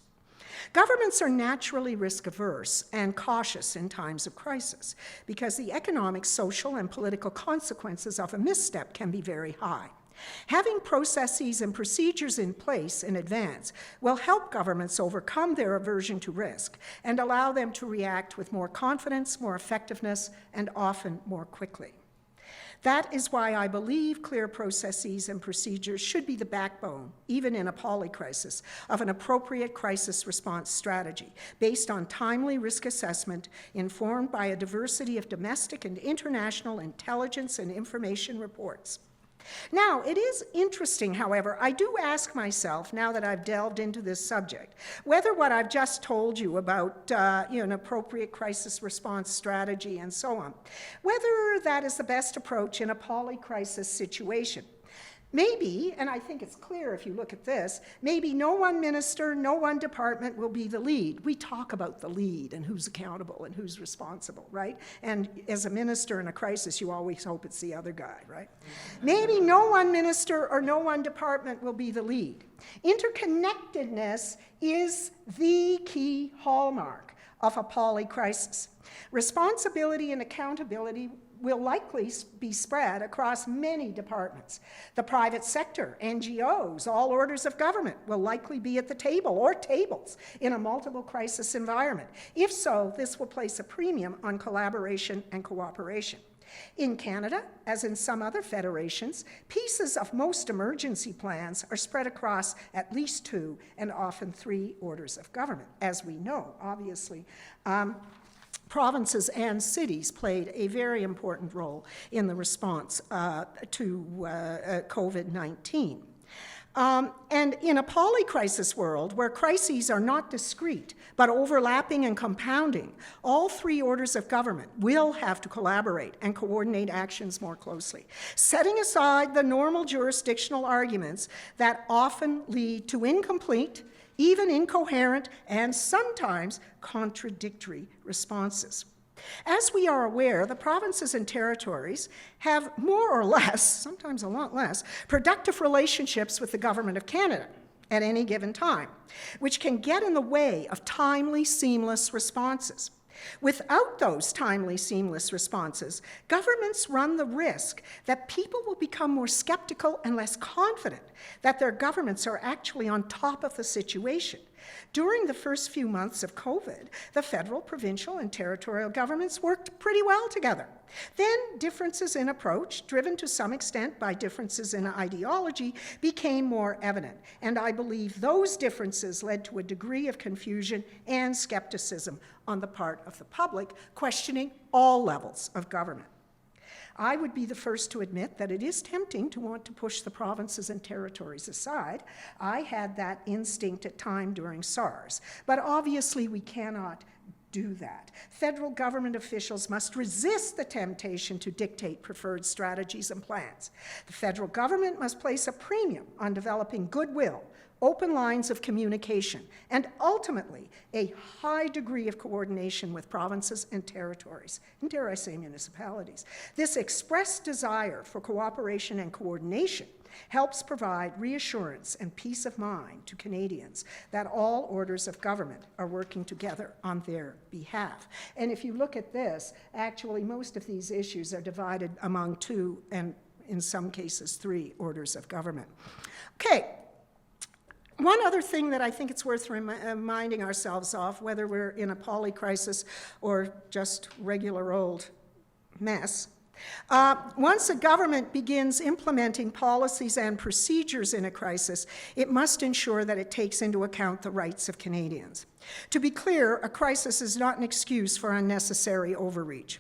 Governments are naturally risk-averse and cautious in times of crisis because the economic, social, and political consequences of a misstep can be very high. Having processes and procedures in place in advance will help governments overcome their aversion to risk and allow them to react with more confidence, more effectiveness, and often more quickly. That is why I believe clear processes and procedures should be the backbone, even in a polycrisis, of an appropriate crisis response strategy based on timely risk assessment informed by a diversity of domestic and international intelligence and information reports. Now, it is interesting, however, I do ask myself, now that I've delved into this subject, whether what I've just told you about an appropriate crisis response strategy and so on, whether that is the best approach in a polycrisis situation. Maybe, and I think it's clear if you look at this, maybe no one minister, no one department will be the lead. We talk about the lead and who's accountable and who's responsible, right? And as a minister in a crisis, you always hope it's the other guy, right? Maybe no one minister or no one department will be the lead. Interconnectedness is the key hallmark of a polycrisis. Responsibility and accountability will likely be spread across many departments. The private sector, NGOs, all orders of government will likely be at the table or tables in a multiple crisis environment. If so, this will place a premium on collaboration and cooperation. In Canada, as in some other federations, pieces of most emergency plans are spread across at least 2 and often 3 orders of government. As we know, obviously, provinces and cities played a very important role in the response to COVID-19. And in a polycrisis world where crises are not discrete, but overlapping and compounding, all 3 orders of government will have to collaborate and coordinate actions more closely, setting aside the normal jurisdictional arguments that often lead to incomplete, even incoherent, and sometimes contradictory responses. As we are aware, the provinces and territories have more or less, sometimes a lot less, productive relationships with the Government of Canada at any given time, which can get in the way of timely, seamless responses. Without those timely, seamless responses, governments run the risk that people will become more skeptical and less confident that their governments are actually on top of the situation. During the first few months of COVID, the federal, provincial, and territorial governments worked pretty well together. Then differences in approach, driven to some extent by differences in ideology, became more evident. And I believe those differences led to a degree of confusion and skepticism on the part of the public, questioning all levels of government. I would be the first to admit that it is tempting to want to push the provinces and territories aside. I had that instinct at times during SARS, but obviously we cannot do that. Federal government officials must resist the temptation to dictate preferred strategies and plans. The federal government must place a premium on developing goodwill, open lines of communication, and ultimately a high degree of coordination with provinces and territories, and dare I say municipalities. This expressed desire for cooperation and coordination helps provide reassurance and peace of mind to Canadians that all orders of government are working together on their behalf. And if you look at this, actually most of these issues are divided among 2 and in some cases 3 orders of government. Okay. One other thing that I think it's worth reminding ourselves of, whether we're in a polycrisis or just regular old mess, once a government begins implementing policies and procedures in a crisis, it must ensure that it takes into account the rights of Canadians. To be clear, a crisis is not an excuse for unnecessary overreach.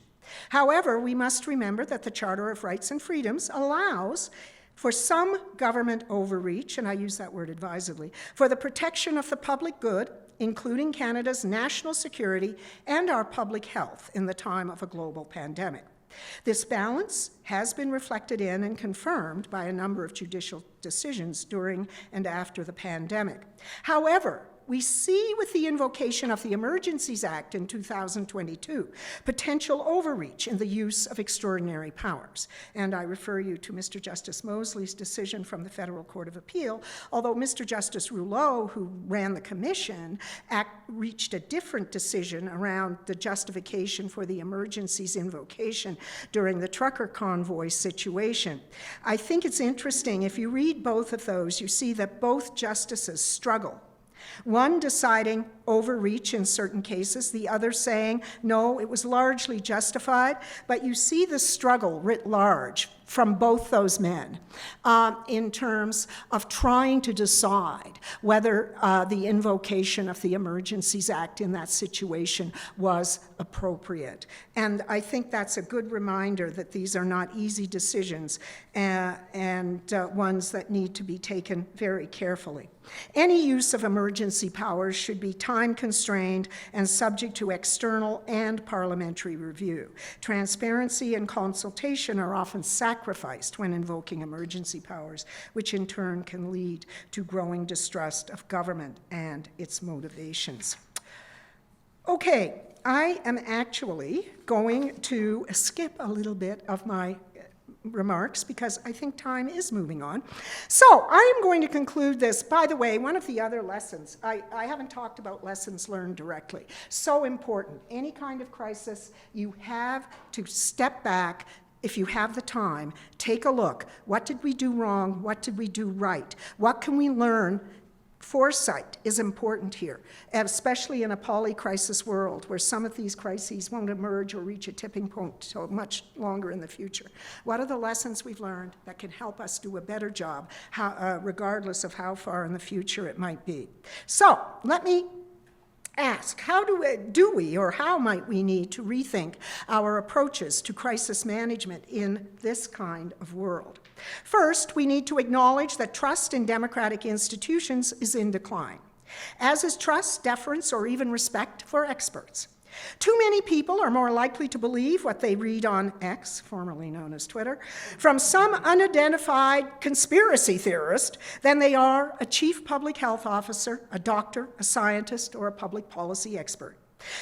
However, we must remember that the Charter of Rights and Freedoms allows for some government overreach, and I use that word advisedly, for the protection of the public good, including Canada's national security and our public health in the time of a global pandemic. This balance has been reflected in and confirmed by a number of judicial decisions during and after the pandemic. However, we see with the invocation of the Emergencies Act in 2022 potential overreach in the use of extraordinary powers. And I refer you to Mr. Justice Mosley's decision from the Federal Court of Appeal, although Mr. Justice Rouleau, who ran the commission, reached a different decision around the justification for the emergencies invocation during the trucker convoy situation. I think it's interesting, if you read both of those, you see that both justices struggle. One deciding overreach in certain cases, the other saying, no, it was largely justified, but you see the struggle writ large from both those men in terms of trying to decide whether the invocation of the Emergencies Act in that situation was And I think that's a good reminder that these are not easy decisions and ones that need to be taken very carefully. Any use of emergency powers should be time-constrained and subject to external and parliamentary review. Transparency and consultation are often sacrificed when invoking emergency powers, which in turn can lead to growing distrust of government and its motivations. Okay, I am actually going to skip a little bit of my remarks because I think time is moving on. So I am going to conclude this. By the way, one of the other lessons, I haven't talked about lessons learned directly. So important. Any kind of crisis, you have to step back. If you have the time, take a look. What did we do wrong? What did we do right? What can we learn? Foresight is important here, especially in a polycrisis world where some of these crises won't emerge or reach a tipping point until much longer in the future. What are the lessons we've learned that can help us do a better job, regardless of how far in the future it might be? So let me ask, how might we need to rethink our approaches to crisis management in this kind of world? First, we need to acknowledge that trust in democratic institutions is in decline, as is trust, deference, or even respect for experts. Too many people are more likely to believe what they read on X, formerly known as Twitter, from some unidentified conspiracy theorist than they are a chief public health officer, a doctor, a scientist, or a public policy expert.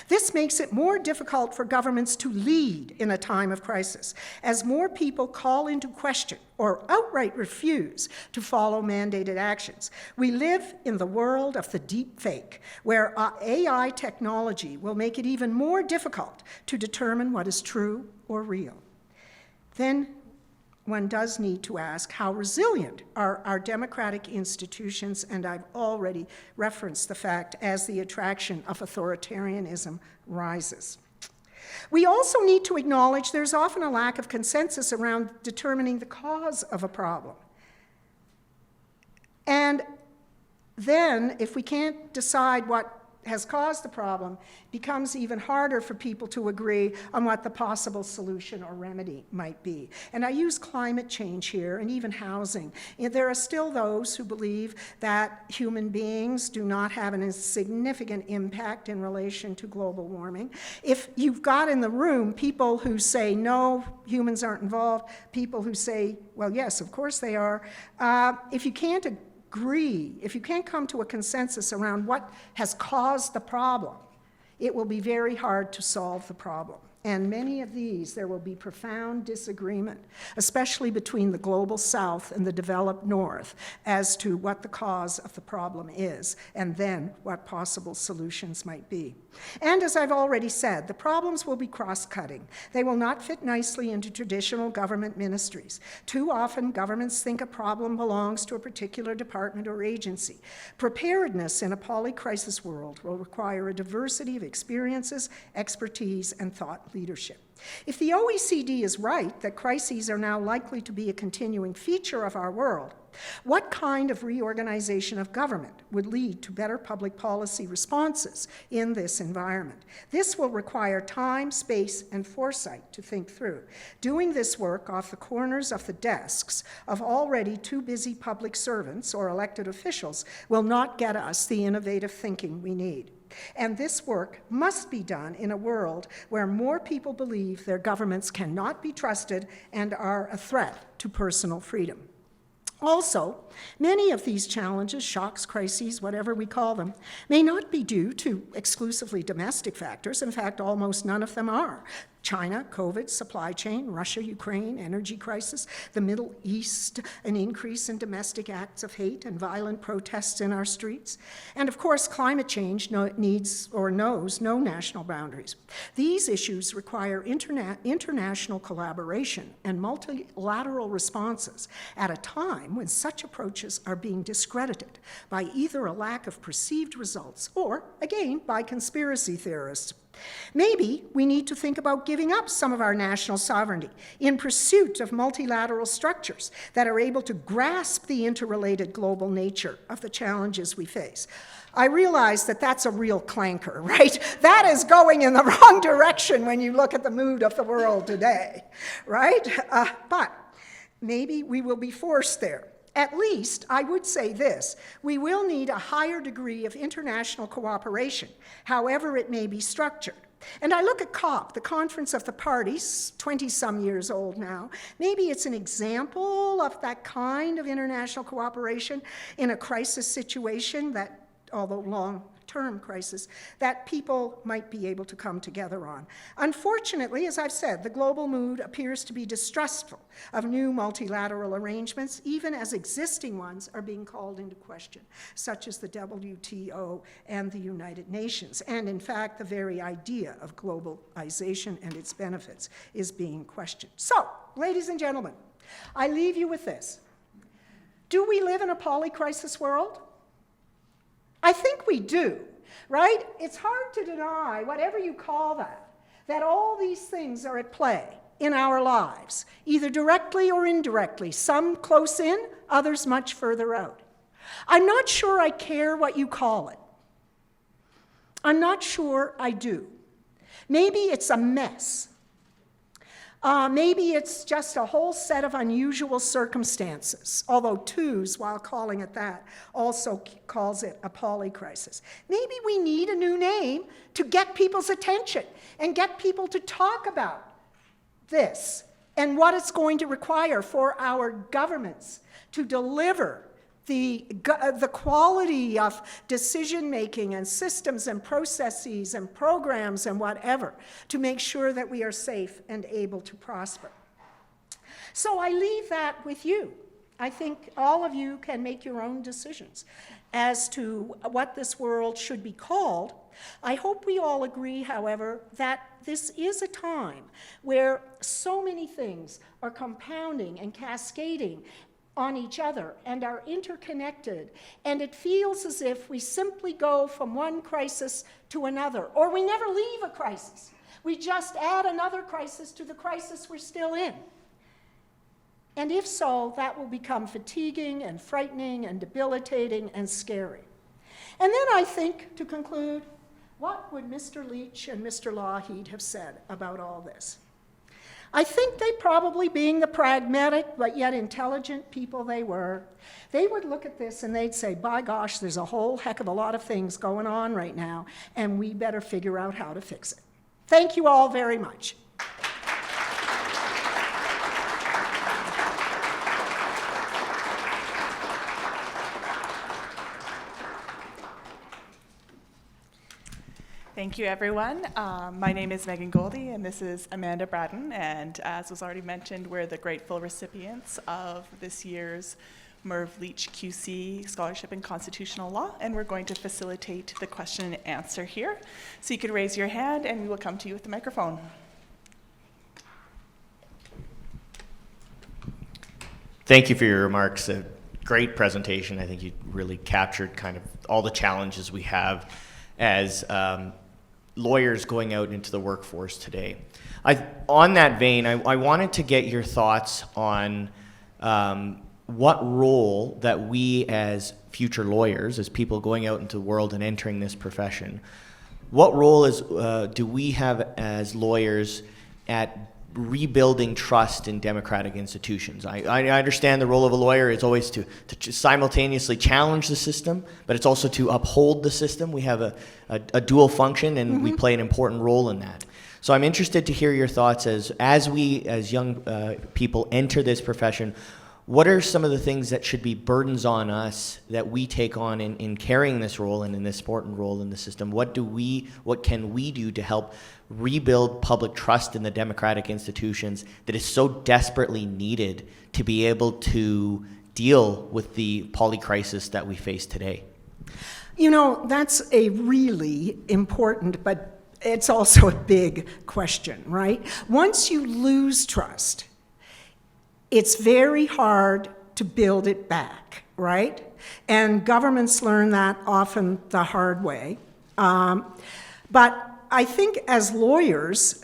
This makes it more difficult for governments to lead in a time of crisis, as more people call into question or outright refuse to follow mandated actions. We live in the world of the deep fake, where AI technology will make it even more difficult to determine what is true or real. Then one does need to ask how resilient are our democratic institutions, and I've already referenced the fact as the attraction of authoritarianism rises. We also need to acknowledge there's often a lack of consensus around determining the cause of a problem. And then, if we can't decide what has caused the problem, it becomes even harder for people to agree on what the possible solution or remedy might be. And I use climate change here and even housing. There are still those who believe that human beings do not have a significant impact in relation to global warming. If you've got in the room people who say, no, humans aren't involved, people who say, well, yes, of course they are, if you can't agree, if you can't come to a consensus around what has caused the problem, it will be very hard to solve the problem. And many of these, there will be profound disagreement, especially between the global south and the developed north, as to what the cause of the problem is, and then what possible solutions might be. And as I've already said, the problems will be cross-cutting. They will not fit nicely into traditional government ministries. Too often, governments think a problem belongs to a particular department or agency. Preparedness in a polycrisis world will require a diversity of experiences, expertise, and thought leadership. If the OECD is right that crises are now likely to be a continuing feature of our world, what kind of reorganization of government would lead to better public policy responses in this environment? This will require time, space, and foresight to think through. Doing this work off the corners of the desks of already too busy public servants or elected officials will not get us the innovative thinking we need. And this work must be done in a world where more people believe their governments cannot be trusted and are a threat to personal freedom. Also, many of these challenges, shocks, crises, whatever we call them, may not be due to exclusively domestic factors. In fact, almost none of them are. China, COVID, supply chain, Russia, Ukraine, energy crisis, the Middle East, an increase in domestic acts of hate and violent protests in our streets. And of course, climate change needs or knows no national boundaries. These issues require international collaboration and multilateral responses at a time when such approaches are being discredited by either a lack of perceived results or, again, by conspiracy theorists. Maybe we need to think about giving up some of our national sovereignty in pursuit of multilateral structures that are able to grasp the interrelated global nature of the challenges we face. I realize that that's a real clanker, right? That is going in the wrong direction when you look at the mood of the world today, right? But maybe we will be forced there. At least, I would say this, we will need a higher degree of international cooperation, however it may be structured. And I look at COP, the Conference of the Parties, 20-some years old now. Maybe it's an example of that kind of international cooperation in a crisis situation that, although long-term crisis, that people might be able to come together on. Unfortunately, as I've said, the global mood appears to be distrustful of new multilateral arrangements, even as existing ones are being called into question, such as the WTO and the United Nations. And in fact, the very idea of globalization and its benefits is being questioned. So, ladies and gentlemen, I leave you with this. Do we live in a polycrisis world? I think we do, right? It's hard to deny, whatever you call that all these things are at play in our lives, either directly or indirectly, some close in, others much further out. I'm not sure I care what you call it. I'm not sure I do. Maybe it's a mess. Maybe it's just a whole set of unusual circumstances, although Twos, while calling it that, also calls it a polycrisis. Maybe we need a new name to get people's attention and get people to talk about this and what it's going to require for our governments to deliver the quality of decision-making and systems and processes and programs and whatever to make sure that we are safe and able to prosper. So I leave that with you. I think all of you can make your own decisions as to what this world should be called. I hope we all agree, however, that this is a time where so many things are compounding and cascading on each other and are interconnected, and it feels as if we simply go from one crisis to another, or we never leave a crisis. We just add another crisis to the crisis we're still in. And if so, that will become fatiguing and frightening and debilitating and scary. And then I think, to conclude, what would Mr. Leitch and Mr. Lougheed have said about all this? I think they probably, being the pragmatic but yet intelligent people they were, they would look at this and they'd say, by gosh, there's a whole heck of a lot of things going on right now, and we better figure out how to fix it. Thank you all very much. Thank you, everyone. My name is Megan Goldie, and this is Amanda Braddon. And as was already mentioned, we're the grateful recipients of this year's Merv Leitch QC Scholarship in Constitutional Law, and we're going to facilitate the question and answer here. So you could raise your hand, and we will come to you with the microphone. Thank you for your remarks. A great presentation. I think you really captured kind of all the challenges we have as lawyers going out into the workforce today. On that vein, I wanted to get your thoughts on what role that we as future lawyers, as people going out into the world and entering this profession, what role do we have as lawyers at rebuilding trust in democratic institutions? I understand the role of a lawyer is always to simultaneously challenge the system, but it's also to uphold the system. We have a dual function, and we play an important role in that. So I'm interested to hear your thoughts as we, as young people, enter this profession. What are some of the things that should be burdens on us that we take on in carrying this role and in this important role in the system? What can we do to help rebuild public trust in the democratic institutions that is so desperately needed to be able to deal with the polycrisis that we face today? You know, that's a really important, but it's also a big question, right? Once you lose trust, it's very hard to build it back, right? And governments learn that often the hard way. But I think as lawyers,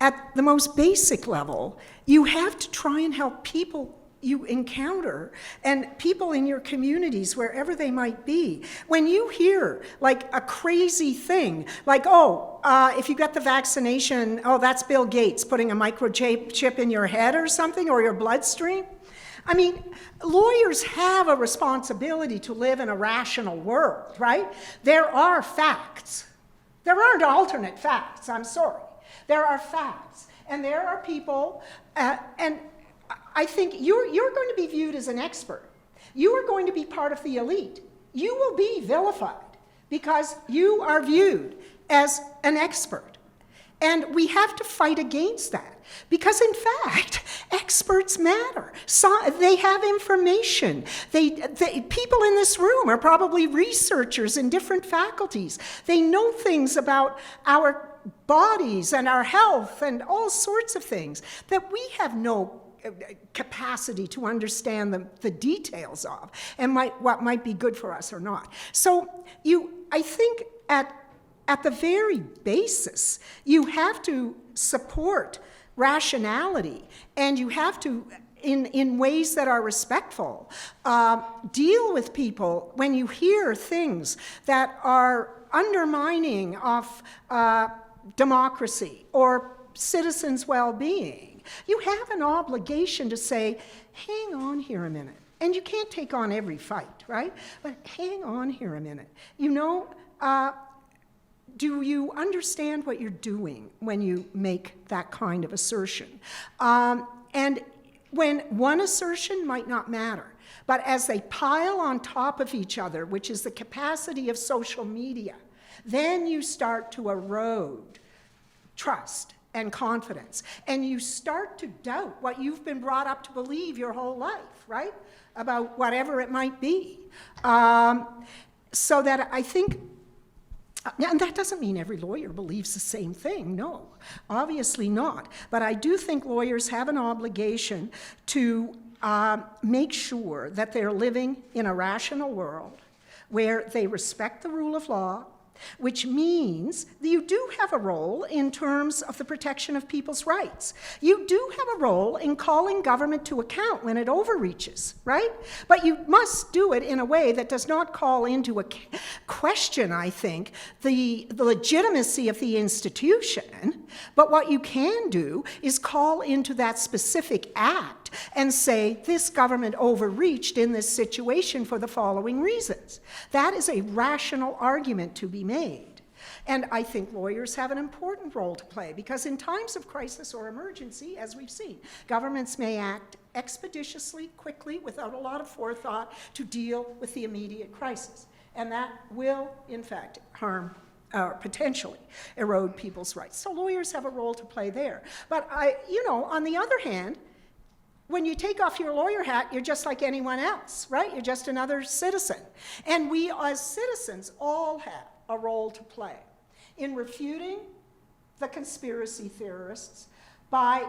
at the most basic level, you have to try and help people you encounter and people in your communities, wherever they might be. When you hear like a crazy thing, like, if you got the vaccination, that's Bill Gates putting a microchip in your head or something, or your bloodstream. I mean, lawyers have a responsibility to live in a rational world, right? There are facts. There aren't alternate facts, I'm sorry. There are facts. And there are people, and I think you're going to be viewed as an expert. You are going to be part of the elite. You will be vilified because you are viewed as an expert. And we have to fight against that because, in fact, experts matter. They have information. People in this room are probably researchers in different faculties. They know things about our bodies and our health and all sorts of things that we have no capacity to understand the details of, and what might be good for us or not. So I think at the very basis, you have to support rationality, and you have to, in ways that are respectful, deal with people when you hear things that are undermining of democracy or citizens' well-being. You have an obligation to say, hang on here a minute. And you can't take on every fight, right? But hang on here a minute. Do you understand what you're doing when you make that kind of assertion? And when one assertion might not matter, but as they pile on top of each other, which is the capacity of social media, then you start to erode trust and confidence. And you start to doubt what you've been brought up to believe your whole life, right? About whatever it might be. So that I think, and that doesn't mean every lawyer believes the same thing, no, obviously not. But I do think lawyers have an obligation to make sure that they're living in a rational world where they respect the rule of law, which means that you do have a role in terms of the protection of people's rights. You do have a role in calling government to account when it overreaches, right? But you must do it in a way that does not call into a question, I think, the legitimacy of the institution. But what you can do is call into that specific act and say, this government overreached in this situation for the following reasons. That is a rational argument to be made. And I think lawyers have an important role to play because in times of crisis or emergency, as we've seen, governments may act expeditiously, quickly, without a lot of forethought to deal with the immediate crisis. And that will, in fact, harm or potentially erode people's rights. So lawyers have a role to play there. But on the other hand, when you take off your lawyer hat, you're just like anyone else, right? You're just another citizen. And we as citizens all have a role to play in refuting the conspiracy theorists by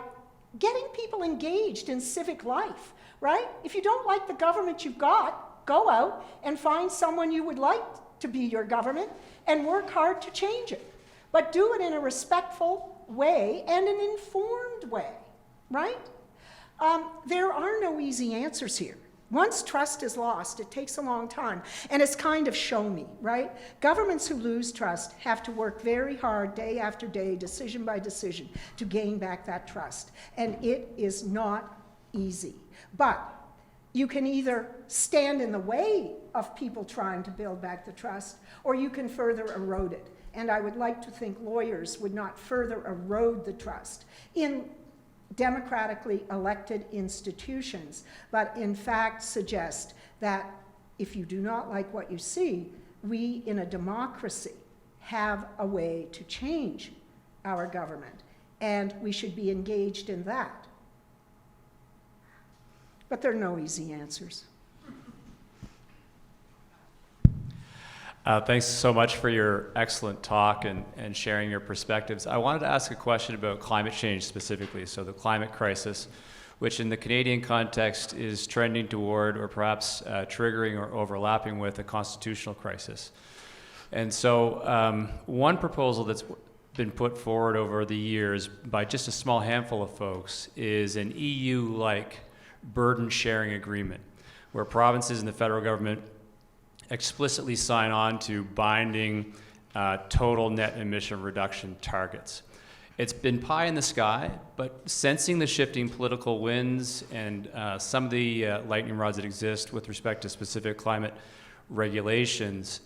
getting people engaged in civic life, right? If you don't like the government you've got, go out and find someone you would like to be your government and work hard to change it. But do it in a respectful way and an informed way, right? There are no easy answers here. Once trust is lost, it takes a long time. And it's kind of show me, right? Governments who lose trust have to work very hard day after day, decision by decision, to gain back that trust. And it is not easy. But you can either stand in the way of people trying to build back the trust, or you can further erode it. And I would like to think lawyers would not further erode the trust in democratically elected institutions, but in fact suggest that if you do not like what you see, we in a democracy have a way to change our government, and we should be engaged in that. But there are no easy answers. Thanks so much for your excellent talk and sharing your perspectives. I wanted to ask a question about climate change specifically, so the climate crisis, which in the Canadian context is trending toward or perhaps triggering or overlapping with a constitutional crisis. And so one proposal that's been put forward over the years by just a small handful of folks is an EU-like burden-sharing agreement, where provinces and the federal government explicitly sign on to binding total net emission reduction targets. It's been pie in the sky, but sensing the shifting political winds and some of the lightning rods that exist with respect to specific climate regulations,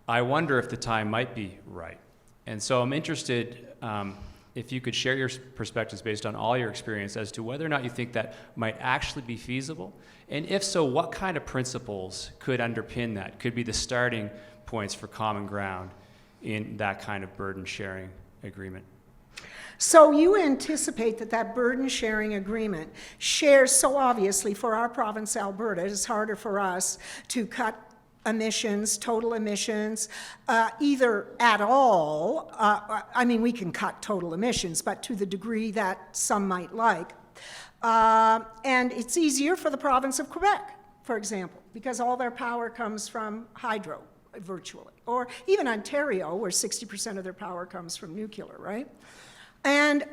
I wonder if the time might be right. And so I'm interested if you could share your perspectives based on all your experience as to whether or not you think that might actually be feasible. And if so, what kind of principles could underpin that, could be the starting points for common ground in that kind of burden sharing agreement? So you anticipate that that burden-sharing agreement shares, so obviously for our province, Alberta, it is harder for us to cut emissions, total emissions, either at all. I mean, we can cut total emissions, but to the degree that some might like. And it's easier for the province of Quebec, for example, because all their power comes from hydro, virtually. Or even Ontario, where 60% of their power comes from nuclear, right? And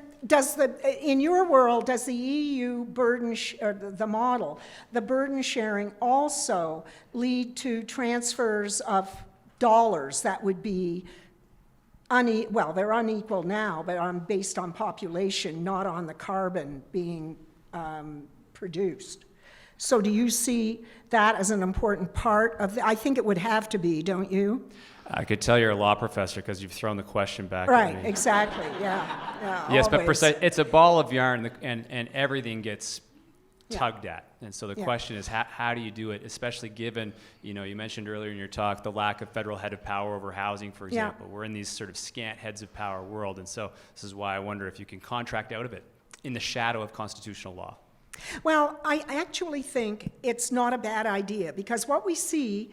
in your world, does the EU burden, or the model, the burden sharing also lead to transfers of dollars that would be, well, they're unequal now, but based on population, not on the carbon being produced? So do you see that as an important part of I think it would have to be, don't you? I could tell you're a law professor because you've thrown the question back Right, at me. exactly, yeah, Yes, always. but it's a ball of yarn, and everything gets Yeah. tugged at. And so the question is, how do you do it, especially given, you mentioned earlier in your talk, the lack of federal head of power over housing, for Yeah. example. We're in these sort of scant heads of power world, and so this is why I wonder if you can contract out of it in the shadow of constitutional law. Well, I actually think it's not a bad idea, because what we see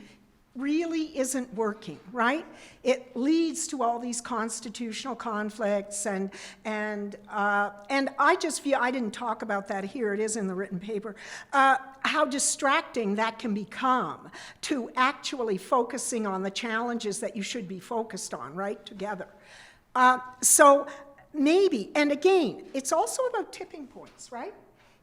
really isn't working, right? It leads to all these constitutional conflicts, and I just feel, I didn't talk about that here, it is in the written paper, how distracting that can become to actually focusing on the challenges that you should be focused on, right, together. So maybe, and again, it's also about tipping points, right?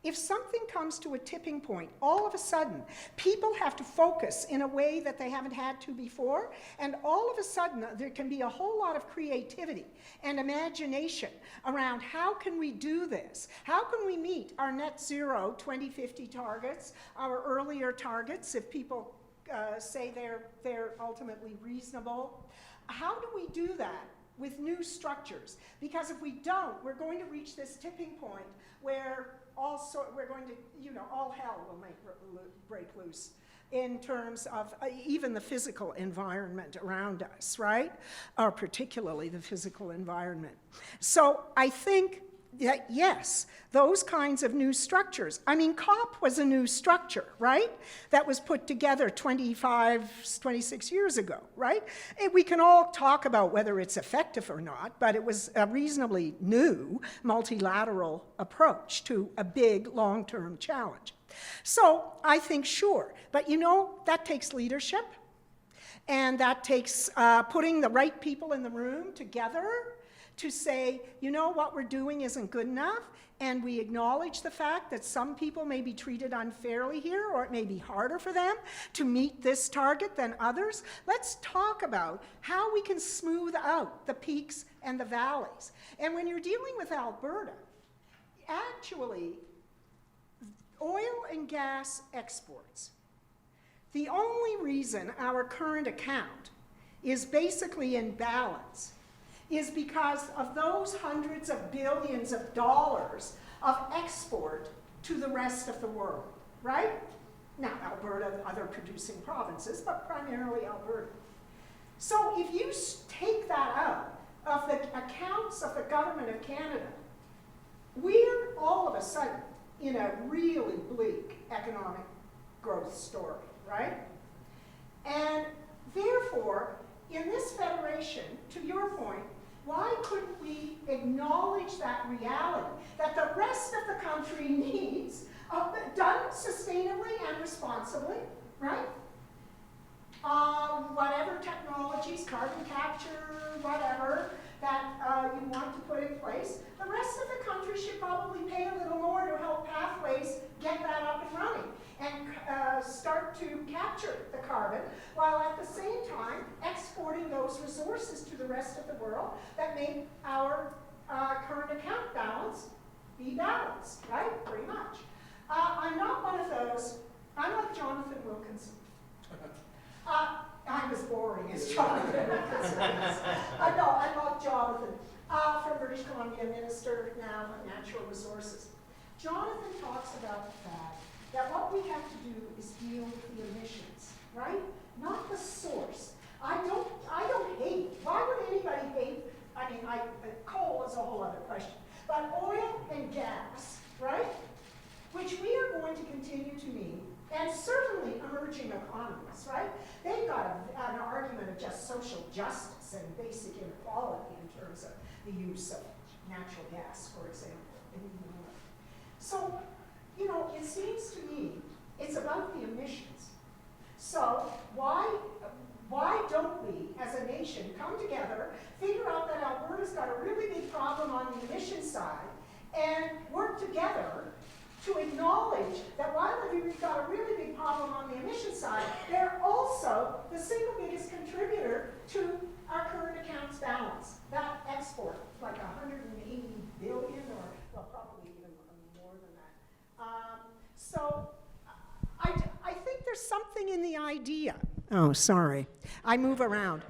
If something comes to a tipping point, all of a sudden, people have to focus in a way that they haven't had to before, and all of a sudden, there can be a whole lot of creativity and imagination around how can we do this? How can we meet our net zero 2050 targets, our earlier targets, if people say they're ultimately reasonable? How do we do that with new structures? Because if we don't, we're going to reach this tipping point where we're going to, all hell will break loose in terms of even the physical environment around us, right? Or particularly the physical environment. So I think that, yes, those kinds of new structures. I mean, COP was a new structure, right? That was put together 26 years ago, right? We can all talk about whether it's effective or not, but it was a reasonably new multilateral approach to a big long-term challenge. So I think, sure, but that takes leadership, and that takes putting the right people in the room together to say, what we're doing isn't good enough, and we acknowledge the fact that some people may be treated unfairly here, or it may be harder for them to meet this target than others. Let's talk about how we can smooth out the peaks and the valleys. And when you're dealing with Alberta, actually, oil and gas exports, the only reason our current account is basically in balance is because of those hundreds of billions of dollars of export to the rest of the world, right? Now, Alberta, other producing provinces, but primarily Alberta. So if you take that out of the accounts of the government of Canada, we're all of a sudden in a really bleak economic growth story, right? And therefore, in this federation, to your point, why couldn't we acknowledge that reality, that the rest of the country needs, done sustainably and responsibly, right? Whatever technologies, carbon capture, whatever, that you want to put in place. The rest of the country should probably pay a little more to help Pathways get that up and running and start to capture the carbon, while at the same time exporting those resources to the rest of the world that make our current account balance be balanced, right? Pretty much. I'm not one of those. I'm like Jonathan Wilkinson. I'm as boring as Jonathan Wilkinson is. I love Jonathan, from British Columbia, Minister now of Natural Resources. Jonathan talks about the fact that what we have to do is deal with the emissions, right? Not the source. I don't hate. Why would anybody hate? I mean, coal is a whole other question. But oil and gas, right? Which we are going to continue to need, and certainly emerging economies, right? They've got an argument of just social justice and basic inequality in terms of the use of natural gas, for example, in the north. So, you know, it seems to me it's about the emissions. So why don't we, as a nation, come together, figure out that Alberta's got a really big problem on the emission side, and work together to acknowledge that while we've got a really big problem on the emission side, they're also the single biggest contributor to our current accounts balance. That export, like 180 billion, or well, probably even more than that. So I think there's something in the idea. Oh, sorry. I move around.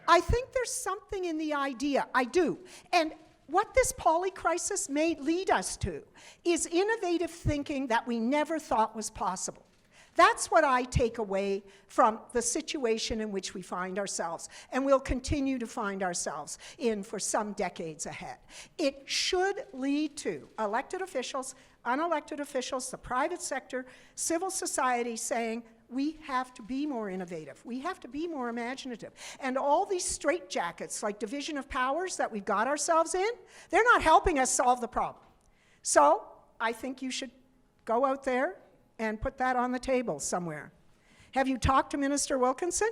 I think there's something in the idea. I do. And what this polycrisis may lead us to is innovative thinking that we never thought was possible. That's what I take away from the situation in which we find ourselves, and will continue to find ourselves in for some decades ahead. It should lead to elected officials, unelected officials, the private sector, civil society saying, we have to be more innovative. We have to be more imaginative. And all these straitjackets, like division of powers that we've got ourselves in, they're not helping us solve the problem. So I think you should go out there and put that on the table somewhere. Have you talked to Minister Wilkinson?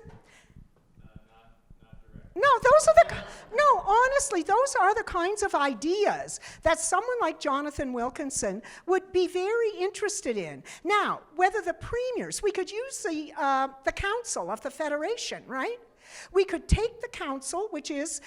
No, honestly, those are the kinds of ideas that someone like Jonathan Wilkinson would be very interested in. Now, whether the premiers, we could use the Council of the Federation, right? We could take the council, which is,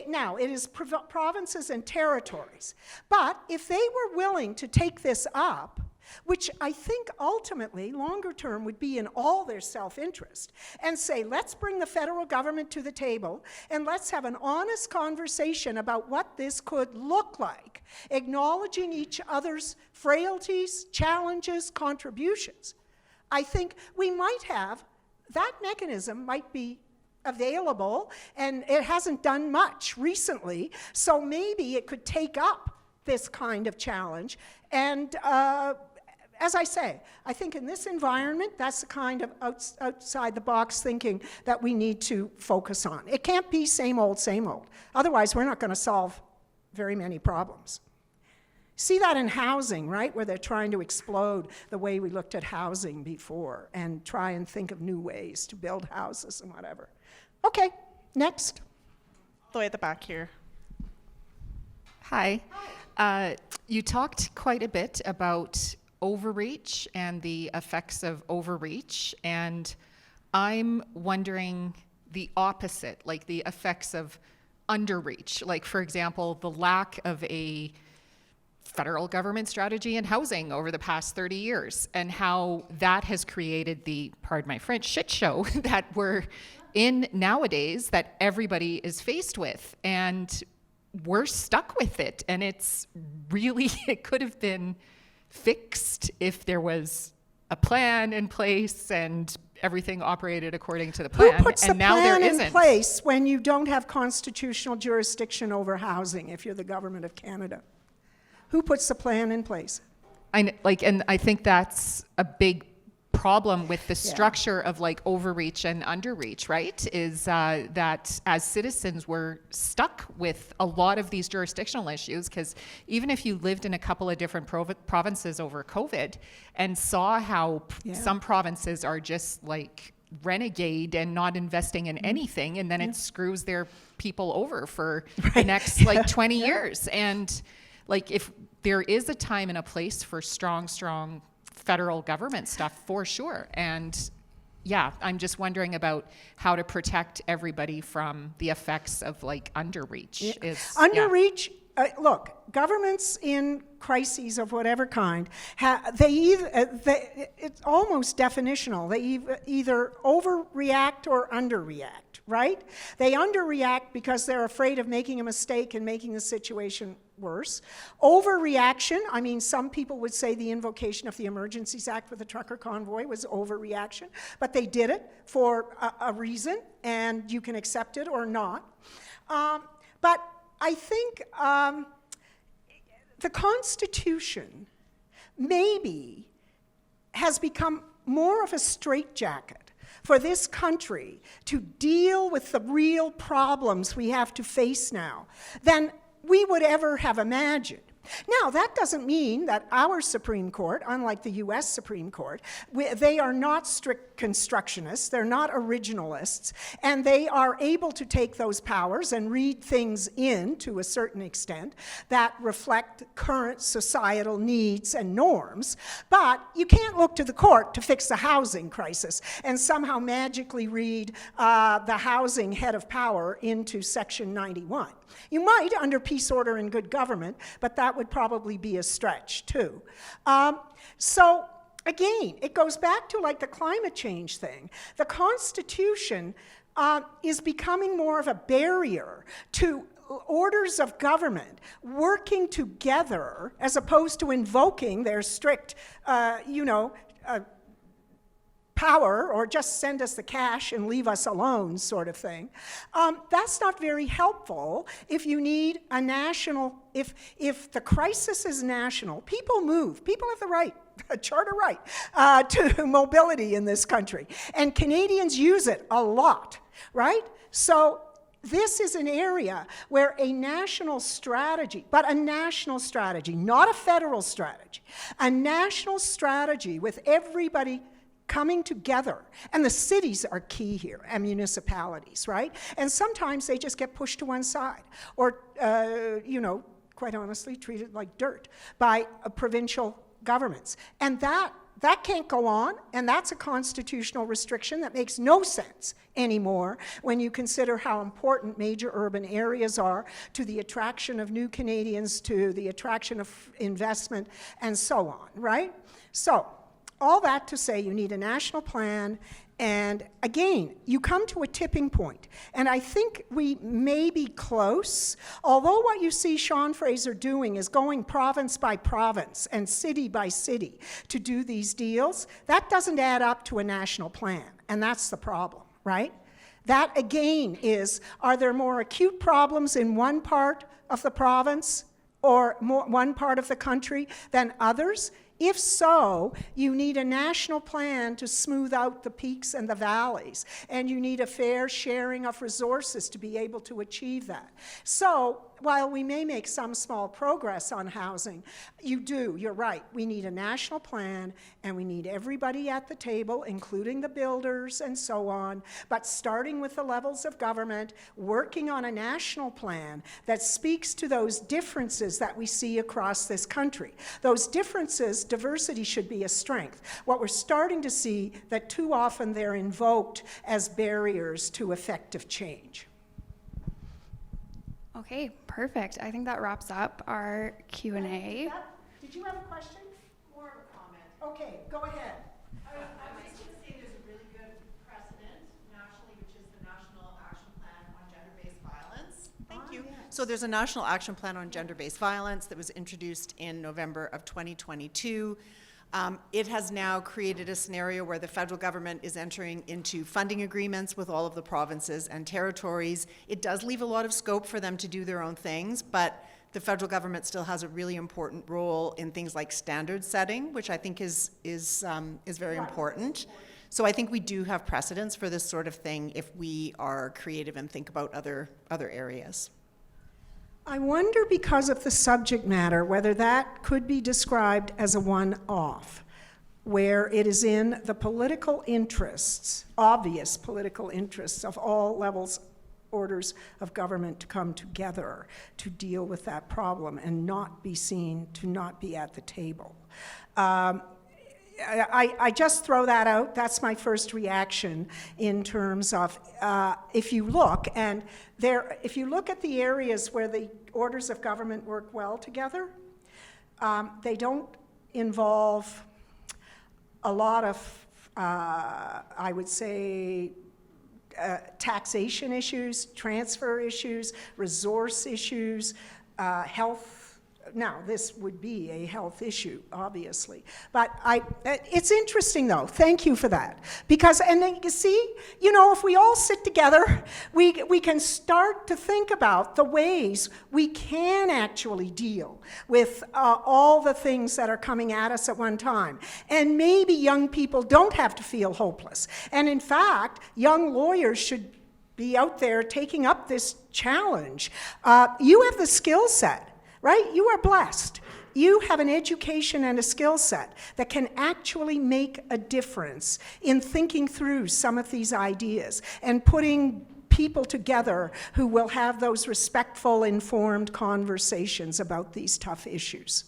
now it is provinces and territories, but if they were willing to take this up, which I think ultimately, longer term, would be in all their self-interest, and say, let's bring the federal government to the table, and let's have an honest conversation about what this could look like, acknowledging each other's frailties, challenges, contributions. I think we might have, that mechanism might be available, and it hasn't done much recently, so maybe it could take up this kind of challenge. And as I say, I think in this environment, that's the kind of outside the box thinking that we need to focus on. It can't be same old, same old. Otherwise, we're not going to solve very many problems. See that in housing, right, where they're trying to explode the way we looked at housing before and try and think of new ways to build houses and whatever. Okay, next. The way at the back here. Hi. You talked quite a bit about overreach and the effects of overreach, and I'm wondering the opposite, like the effects of underreach. Like, for example, the lack of a federal government strategy in housing over the past 30 years, and how that has created the, pardon my French, shit show that we're in nowadays that everybody is faced with. And we're stuck with it. And it's really, it could have been fixed if there was a plan in place and everything operated according to the plan. Who puts and the now plan there in isn't. place when you don't have constitutional jurisdiction over housing if you're the government of Canada? Who puts the plan in place? And I think that's a big problem with the structure of like overreach and underreach, right? Is that as citizens we're stuck with a lot of these jurisdictional issues, because even if you lived in a couple of different provinces over COVID and saw how some provinces are just like renegade and not investing in anything, and then it screws their people over for the next like 20 years. And like, if there is a time and a place for strong federal government stuff, for sure. And yeah, I'm just wondering about how to protect everybody from the effects of like underreach. Underreach, look, governments in crises of whatever kind, it's almost definitional. They either overreact or underreact, right? They underreact because they're afraid of making a mistake and making the situation worse. Overreaction, I mean, some people would say the invocation of the Emergencies Act with the trucker convoy was overreaction, but they did it for a reason, and you can accept it or not. But I think the Constitution maybe has become more of a straitjacket for this country to deal with the real problems we have to face now than we would ever have imagined. Now, that doesn't mean that our Supreme Court, unlike the US Supreme Court, they are not strict constructionists, they're not originalists, and they are able to take those powers and read things in, to a certain extent, that reflect current societal needs and norms. But you can't look to the court to fix the housing crisis and somehow magically read the housing head of power into Section 91. You might under peace, order, and good government, but that would probably be a stretch too. So again, it goes back to like the climate change thing. The Constitution is becoming more of a barrier to orders of government working together as opposed to invoking their strict, power, or just send us the cash and leave us alone sort of thing. That's not very helpful if you need a national, if the crisis is national, people move. People have the right, a charter right, to mobility in this country. And Canadians use it a lot, right? So this is an area where a national strategy, but a national strategy, not a federal strategy, a national strategy with everybody coming together. And the cities are key here, and municipalities, right? And sometimes they just get pushed to one side, or, quite honestly, treated like dirt by provincial governments. And that can't go on, and that's a constitutional restriction that makes no sense anymore when you consider how important major urban areas are to the attraction of new Canadians, to the attraction of investment, and so on, right? So, all that to say, you need a national plan, and again, you come to a tipping point. And I think we may be close, although what you see Sean Fraser doing is going province by province and city by city to do these deals. That doesn't add up to a national plan, and that's the problem, right? That, again, is, are there more acute problems in one part of the province or one part of the country than others? If so, you need a national plan to smooth out the peaks and the valleys, and you need a fair sharing of resources to be able to achieve that. So, while we may make some small progress on housing, you're right, we need a national plan, and we need everybody at the table, including the builders and so on, but starting with the levels of government, working on a national plan that speaks to those differences that we see across this country. Those differences, diversity should be a strength. What we're starting to see, that too often they're invoked as barriers to effective change. Okay, perfect. I think that wraps up our Q&A. Did you have a question? More of a comment. Okay, go ahead. I was just going to say there's a really good precedent nationally, which is the National Action Plan on Gender-Based Violence. Thank you. Yes. So there's a National Action Plan on Gender-Based Violence that was introduced in November of 2022. It has now created a scenario where the federal government is entering into funding agreements with all of the provinces and territories. It does leave a lot of scope for them to do their own things, but the federal government still has a really important role in things like standard setting, which I think is very important. So I think we do have precedents for this sort of thing if we are creative and think about other areas. I wonder, because of the subject matter, whether that could be described as a one-off. where it is in the political interests, obvious political interests of all levels, orders of government to come together to deal with that problem and not be seen to not be at the table. I just throw that out. That's my first reaction in terms of if you look, and if you look at the areas where the orders of government work well together, they don't involve a lot of, I would say, taxation issues, transfer issues, resource issues, health. Now, this would be a health issue, obviously. But it's interesting, though. Thank you for that. Because, and then you see, you know, if we all sit together, we can start to think about the ways we can actually deal with all the things that are coming at us at one time. And maybe young people don't have to feel hopeless. And in fact, young lawyers should be out there taking up this challenge. You have the skill set. Right? You are blessed. You have an education and a skill set that can actually make a difference in thinking through some of these ideas and putting people together who will have those respectful, informed conversations about these tough issues.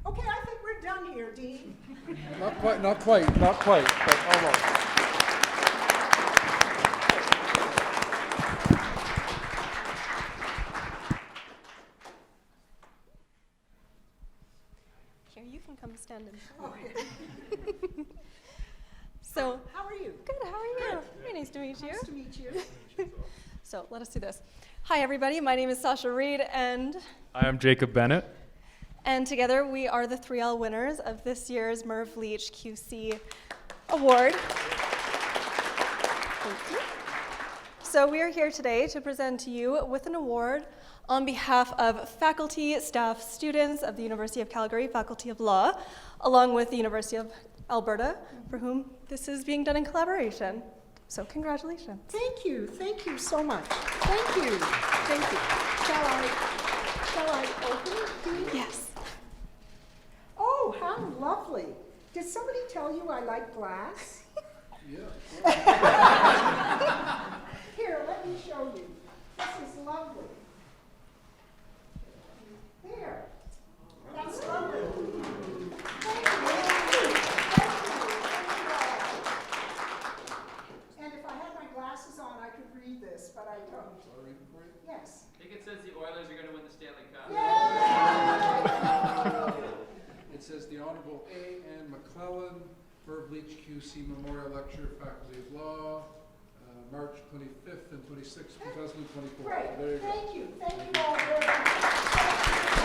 Okay, I think we're done here, Dean. Not quite, but almost. You can come stand in. Okay. So, how are you? Good, how are you? Good. Very nice to meet you. Nice to meet you. So, let us do this. Hi, everybody. My name is Sasha Reed, and I am Jacob Bennett. And together we are the 3L winners of this year's Merv Leitch QC Award. Thank you. So, we are here today to present to you with an award on behalf of faculty, staff, students of the University of Calgary Faculty of Law, along with the University of Alberta, for whom this is being done in collaboration. So congratulations. Thank you so much. Thank you. Shall I open it, please? Yes. Oh, how lovely. Did somebody tell you I like glass? Yeah. Here, let me show you. This is lovely. There. That's lovely. Thank you. And if I had my glasses on, I could read this, but I don't. Shall I read it for you? Yes. I think it says the Oilers are going to win the Stanley Cup. It says the Honourable A. Ann McLellan, Merv Leitch QC Memorial Lecture, Faculty of Law, March 25th and 26th, 2024. Great. There you go. Thank you. Thank you all very much.